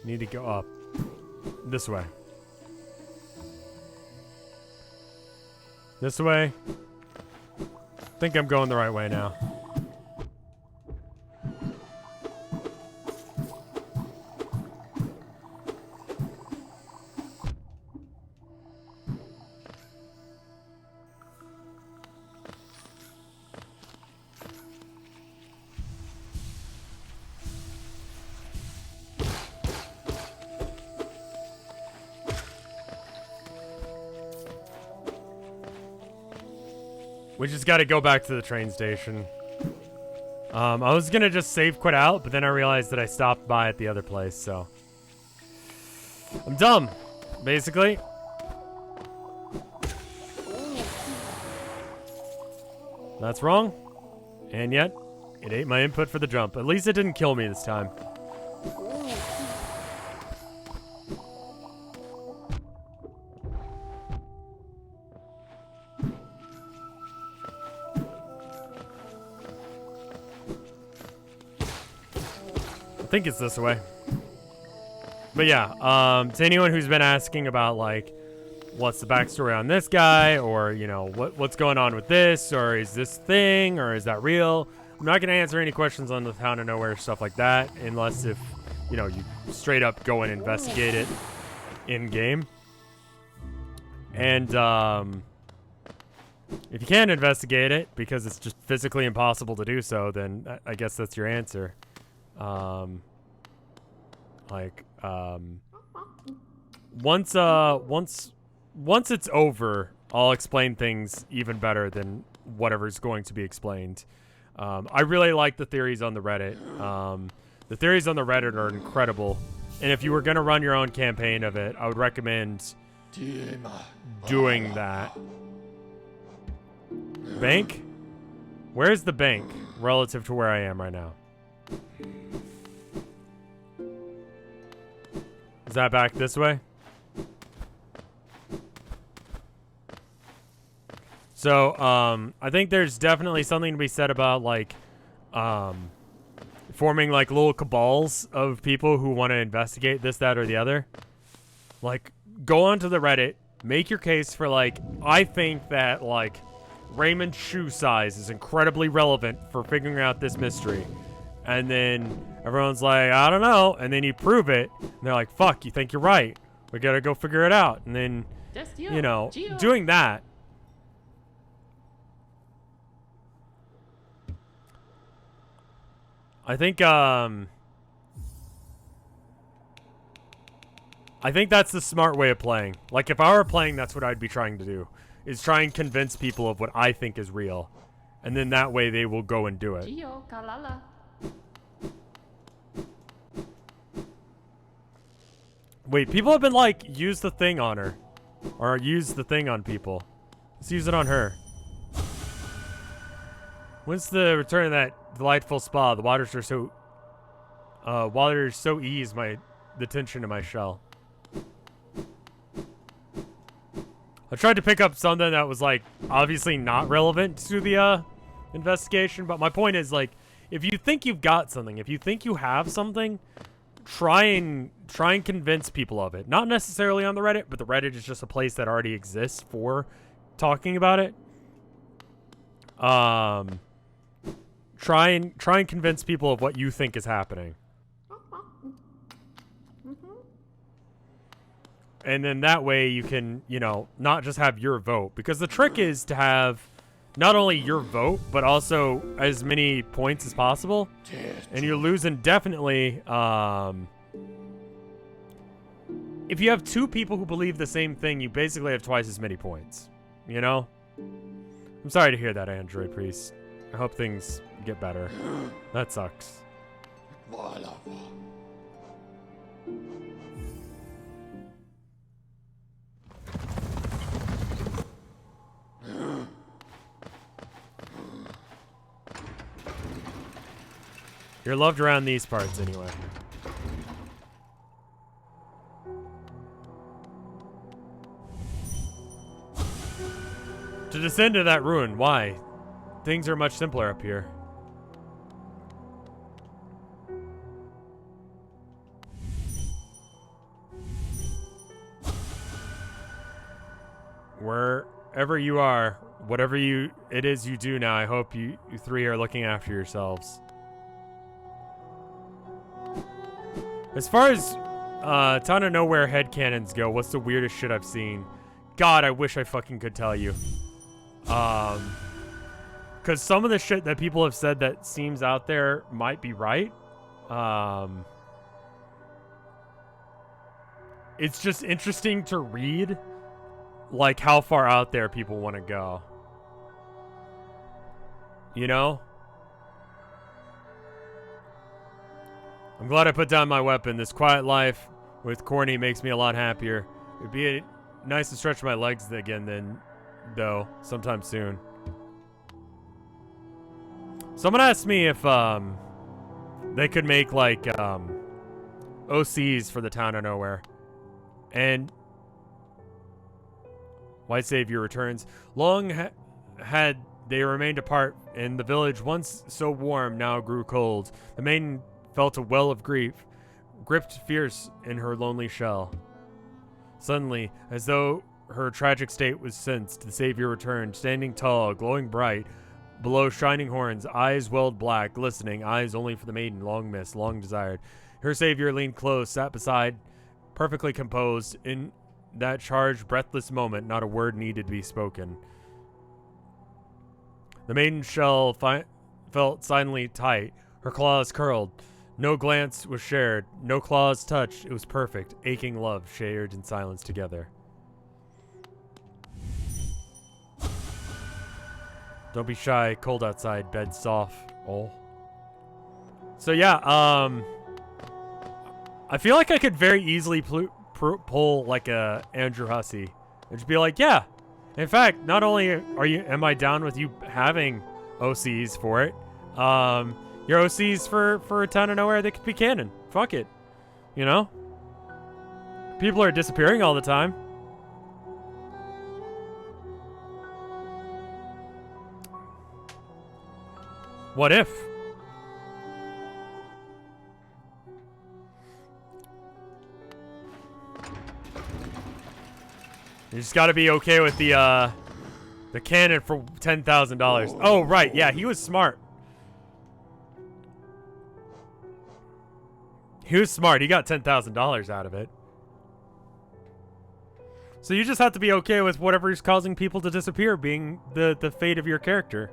Need to go up. This way. This way. I think I'm going the right way now. We just got to go back to the train station. I was going to just save quit out, but then I realized that I stopped by at the other place, so. I'm dumb, basically. That's wrong. And yet, it ate my input for the jump. At least it didn't kill me this time. I think it's this way. But yeah, to anyone who's been asking about like what's the backstory on this guy, or you know what's going on with this, or is this thing, or is that real, I'm not gonna answer any questions on the Town of Nowhere stuff like that unless if you know you straight up go and investigate it in game. And if you can't investigate it because it's just physically impossible to do so, then I guess that's your answer. Once it's over, I'll explain things even better than whatever's going to be explained. I really like the theories on the Reddit. The theories on the Reddit are incredible, and if you were going to run your own campaign of it, I would recommend doing that. Bank? Where's the bank relative to where I am right now? Is that back this way? So, I think there's definitely something to be said about, like, forming, like, little cabals of people who want to investigate this, that, or the other. Like, go onto the Reddit, make your case for, like, I think that, like, Raymond's shoe size is incredibly relevant for figuring out this mystery. And then everyone's like, I don't know. And then you prove it. And they're like, fuck, you think you're right. We gotta go figure it out. And then, you know, doing that. I think that's the smart way of playing. Like, if I were playing, that's what I'd be trying to do. Is try and convince people of what I think is real. And then that way they will go and do it. Wait, people have been like, use the thing on her. Or use the thing on people. Let's use it on her. When's the return of that delightful spa? The waters are so... waters so ease the tension in my shell. I tried to pick up something that was, like, obviously not relevant to the, investigation. But my point is, like, if you think you've got something, if you think you have something... Try and convince people of it. Not necessarily on the Reddit, but the Reddit is just a place that already exists for talking about it. Try and convince people of what you think is happening. And then that way you can, you know, not just have your vote, because the trick is to have not only your vote, but also as many points as possible. And you're losing definitely, if you have two people who believe the same thing, you basically have twice as many points. You know? I'm sorry to hear that, Android Priest. I hope things get better. That sucks. You're loved around these parts, anyway. To descend to that ruin, why? Things are much simpler up here. wherever you are, whatever it is you do now, I hope you three are looking after yourselves. As far as Town of Nowhere headcanons go, what's the weirdest shit I've seen? God, I wish I fucking could tell you. Because some of the shit that people have said that seems out there might be right. It's just interesting to read, like, how far out there people want to go. You know? I'm glad I put down my weapon. This quiet life with Corny makes me a lot happier. It'd be nice to stretch my legs again though, sometime soon. Someone asked me if they could make like OCs for the Town of Nowhere. And White Savior returns. Long had they remained apart, and the village, once so warm, now grew cold. The maiden felt a well of grief, gripped fierce in her lonely shell. Suddenly, as though her tragic state was sensed, the Savior returned, standing tall, glowing bright, below shining horns, eyes welled black, glistening, eyes only for the maiden, long missed, long desired. Her Savior leaned close, sat beside, perfectly composed. In that charged, breathless moment, not a word needed to be spoken. The maiden shell felt silently tight, her claws curled. No glance was shared, no claws touched. It was perfect, aching love shared in silence together. Don't be shy, cold outside, bed soft. Oh. So yeah, I feel like I could very easily pull like a Andrew Hussey and just be like, yeah. In fact, not only am I down with you having OCs for it, your OCs for a Town of Nowhere, they could be canon. Fuck it. You know? People are disappearing all the time. What if? You just gotta be okay with the cannon for $10,000. Oh, right. Yeah, he was smart. He was smart. He got $10,000 out of it. So you just have to be okay with whatever is causing people to disappear being the fate of your character.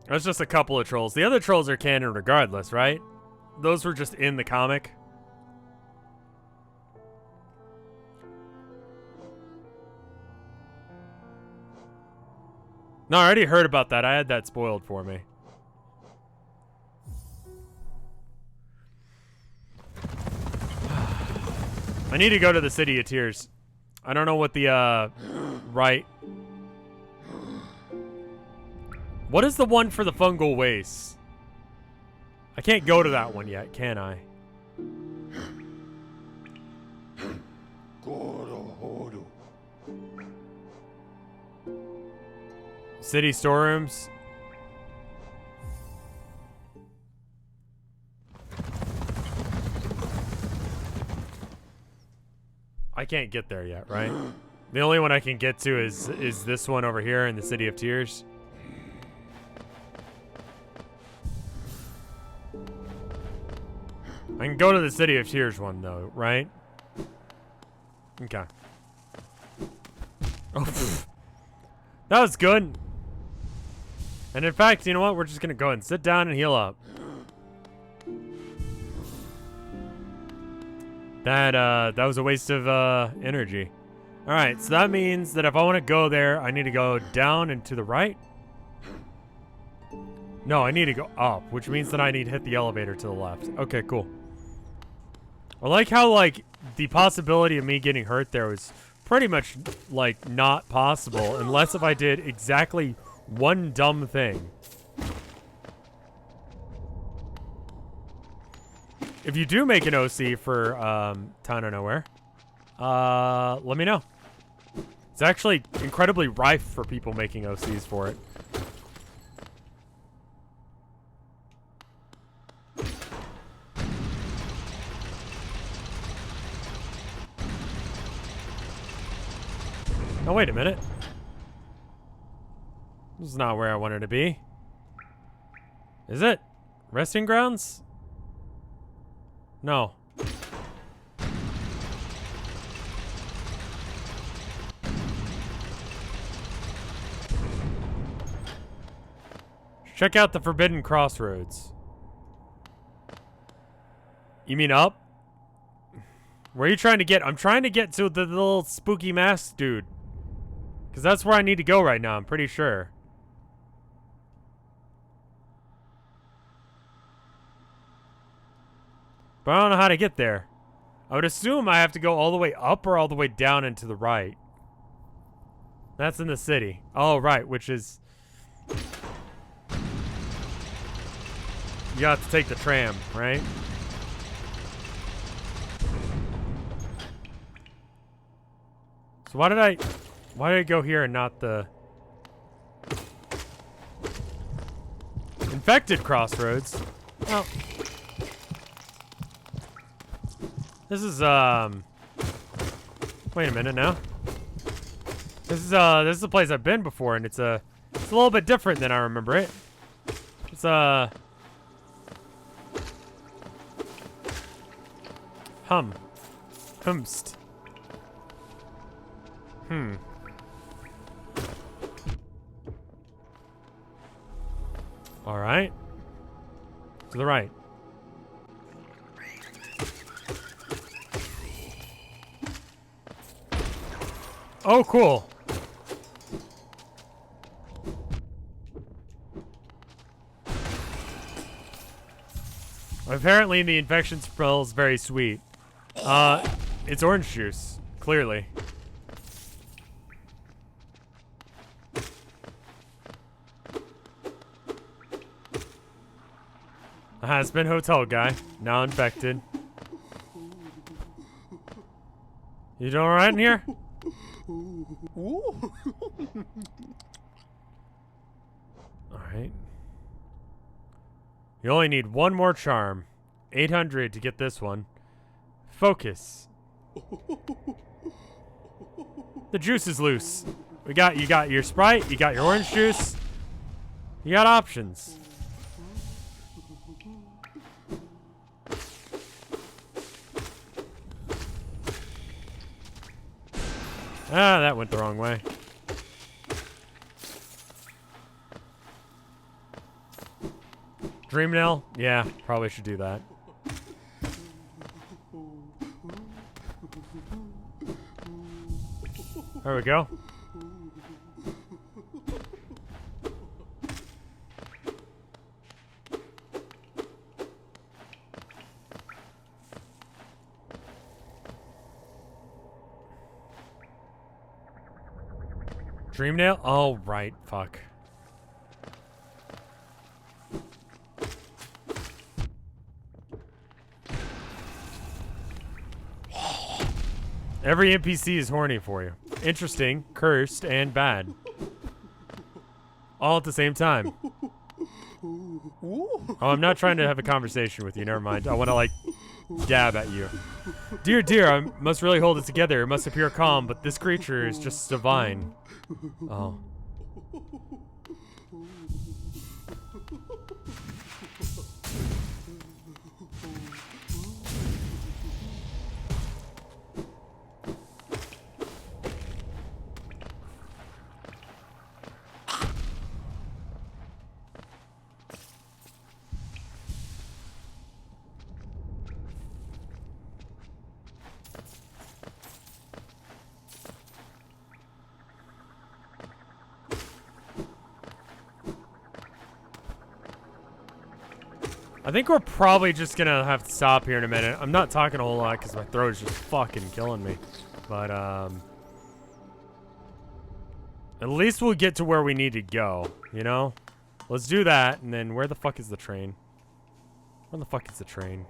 That's just a couple of trolls. The other trolls are canon regardless, right? Those were just in the comic. No, I already heard about that. I had that spoiled for me. I need to go to the City of Tears. I don't know what the, right... What is the one for the fungal waste? I can't go to that one yet, can I? City storerooms. I can't get there yet, right? The only one I can get to is this one over here in the City of Tears. I can go to the City of Tears one though, right? Okay. Oh, pfft. That was good. And in fact, you know what? We're just gonna go ahead and sit down and heal up. That was a waste of energy. All right, so that means that if I want to go there, I need to go down and to the right. No, I need to go up, which means that I need to hit the elevator to the left. Okay, cool. I like how, like, the possibility of me getting hurt there was pretty much, like, not possible unless if I did exactly one dumb thing. If you do make an OC for Town of Nowhere, let me know. It's actually incredibly rife for people making OCs for it. Oh, wait a minute. This is not where I wanted to be. Is it? Resting grounds? No. Check out the Forbidden Crossroads. You mean up? Where are you trying to get? I'm trying to get to the little spooky mask dude. Because that's where I need to go right now, I'm pretty sure. But I don't know how to get there. I would assume I have to go all the way up or all the way down and to the right. That's in the city. Oh, right, which is... You have to take the tram, right? So why did I go here and not the... Infected Crossroads? Oh. This is, wait a minute now. This is a place I've been before, and it's a little bit different than I remember it. It's, Humst. Alright. To the right. Oh, cool. Apparently the infection smells very sweet. It's orange juice, clearly. Has been hotel guy, now infected. You doing alright in here? Alright. You only need one more charm. 800 to get this one. Focus. The juice is loose. You got your Sprite, you got your orange juice. You got options. Ah, that went the wrong way. Dream nail? Yeah, probably should do that. There we go. Dream nail? Oh, right. Fuck. Every NPC is horny for you. Interesting, cursed, and bad. All at the same time. Oh, I'm not trying to have a conversation with you. Never mind. I want to, like, dab at you. Dear, I must really hold it together. It must appear calm, but this creature is just divine. Oh. I think we're probably just gonna have to stop here in a minute. I'm not talking a whole lot because my throat is just fucking killing me. But, at least we'll get to where we need to go, you know? Let's do that, and then where the fuck is the train? Where the fuck is the train?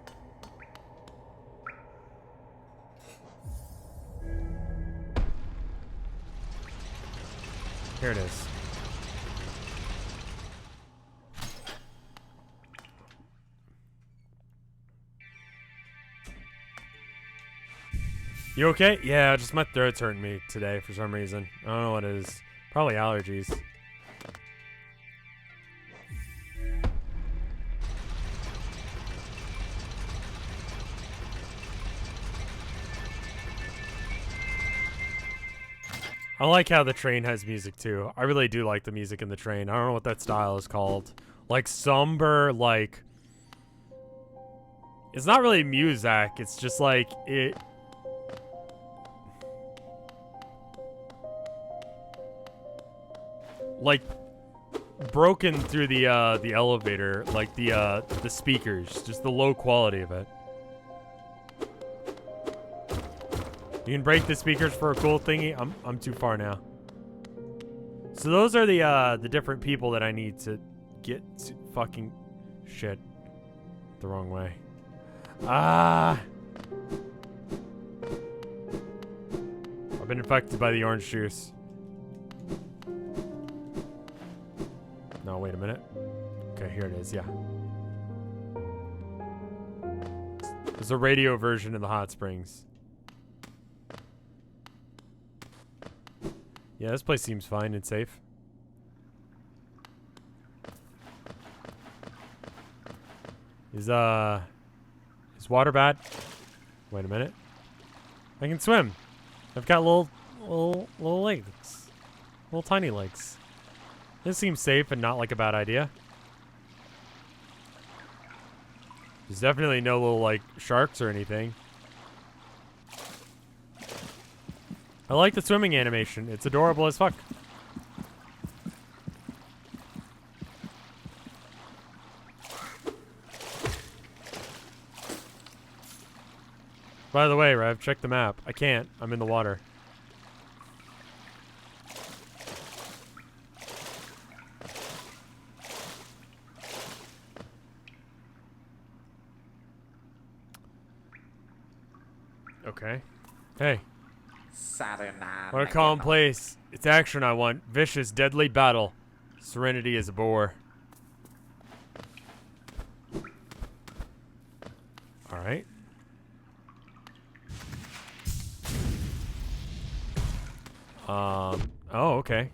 Here it is. You okay? Yeah, just my throat's hurting me today for some reason. I don't know what it is. Probably allergies. I like how the train has music too. I really do like the music in the train. I don't know what that style is called. Like somber, like... It's not really music. It's just like it... Like broken through the elevator, like the speakers, just the low quality of it. You can break the speakers for a cool thingy. I'm too far now. So those are the different people that I need to get to fucking shit the wrong way. Ah. I've been infected by the orange juice. No, wait a minute. Okay, here it is, yeah. There's a radio version of the hot springs. Yeah, this place seems fine and safe. Is water bad? Wait a minute. I can swim. I've got little legs. Little tiny legs. This seems safe and not like a bad idea. There's definitely no little, like, sharks or anything. I like the swimming animation. It's adorable as fuck. By the way, Rev, check the map. I can't. I'm in the water. Okay. Hey. What a calm place. It's action I want. Vicious, deadly battle. Serenity is a bore. Alright. Oh, okay.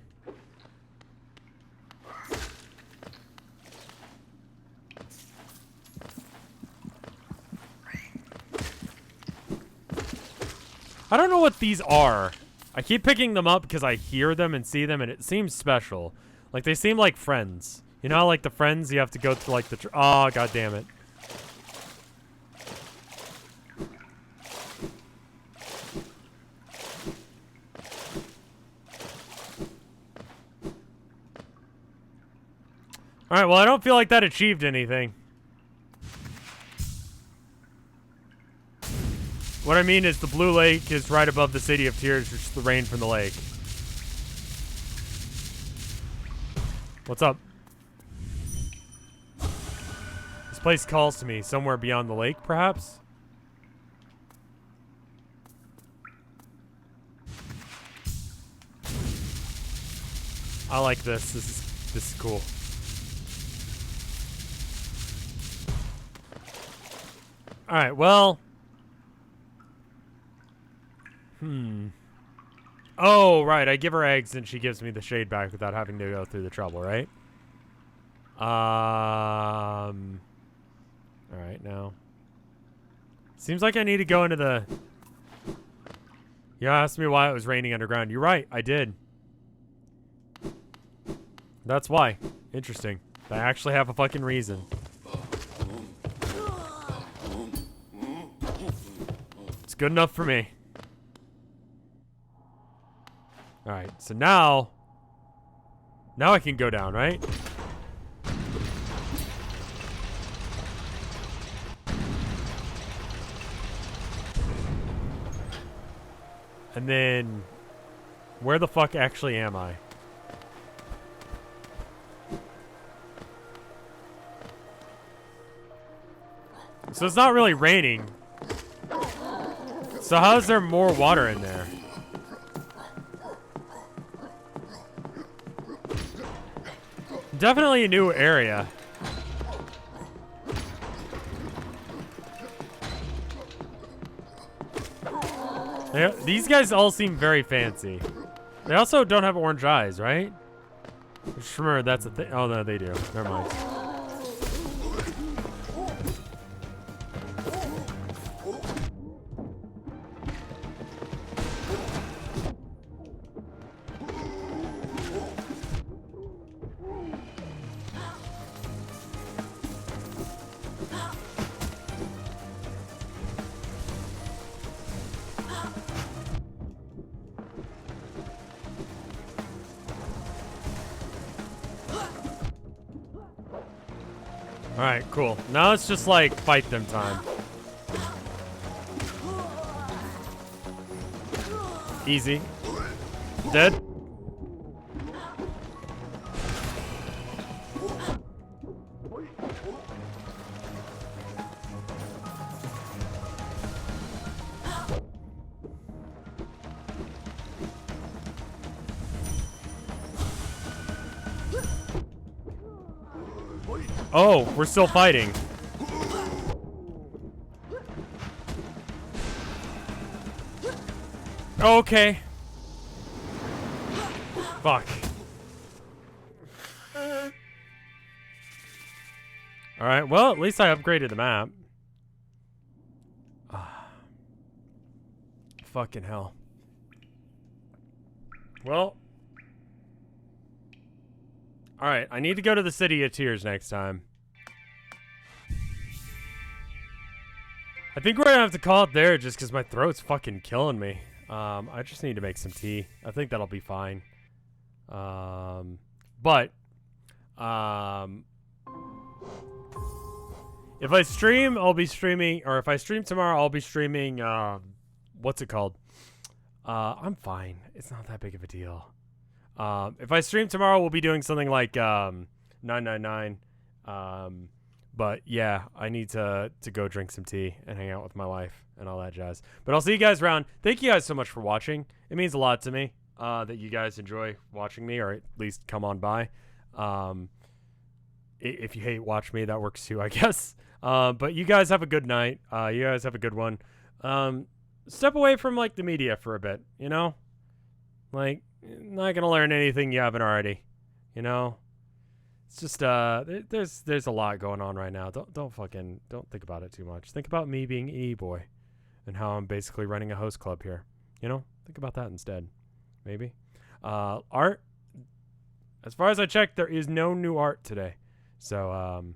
I don't know what these are. I keep picking them up because I hear them and see them, and it seems special. Like, they seem like friends. You know how, like, the friends, you have to go to, like, the... Oh, god damn it. Alright, well, I don't feel like that achieved anything. What I mean is the blue lake is right above the City of Tears, which is the rain from the lake. What's up? This place calls to me. Somewhere beyond the lake, perhaps? I like this. This is cool. Alright, well... Oh, right. I give her eggs and she gives me the shade back without having to go through the trouble, right? Alright, now. Seems like I need to go into the... You asked me why it was raining underground. You're right. I did. That's why. Interesting. I actually have a fucking reason. It's good enough for me. Alright, so now I can go down, right? And then, where the fuck actually am I? So it's not really raining. So how is there more water in there? Definitely a new area. These guys all seem very fancy. They also don't have orange eyes, right? Just remember that's a thing. Oh no, they do. Never mind. Alright, cool. Now it's just like fight them time. Easy. Dead. Oh, we're still fighting. Okay. Fuck. Alright, well, at least I upgraded the map. Fucking hell. Well. Alright, I need to go to the City of Tears next time. I think we're gonna have to call it there just because my throat's fucking killing me. I just need to make some tea. I think that'll be fine. But if I stream, I'll be streaming, or if I stream tomorrow, I'll be streaming, what's it called? I'm fine. It's not that big of a deal. If I stream tomorrow, we'll be doing something like 999. But yeah, I need to go drink some tea and hang out with my wife and all that jazz. But I'll see you guys around. Thank you guys so much for watching. It means a lot to me that you guys enjoy watching me, or at least come on by. If you hate watch me, that works too, I guess. But you guys have a good night. You guys have a good one. Step away from like the media for a bit, you know? Like, not gonna learn anything you haven't already, you know? It's just there's a lot going on right now. Don't think about it too much. Think about me being E-boy and how I'm basically running a host club here. You know? Think about that instead. Maybe. Art, as far as I checked, there is no new art today. So I'm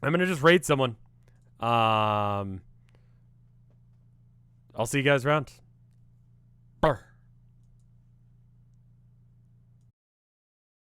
gonna just raid someone. I'll see you guys around. Brr.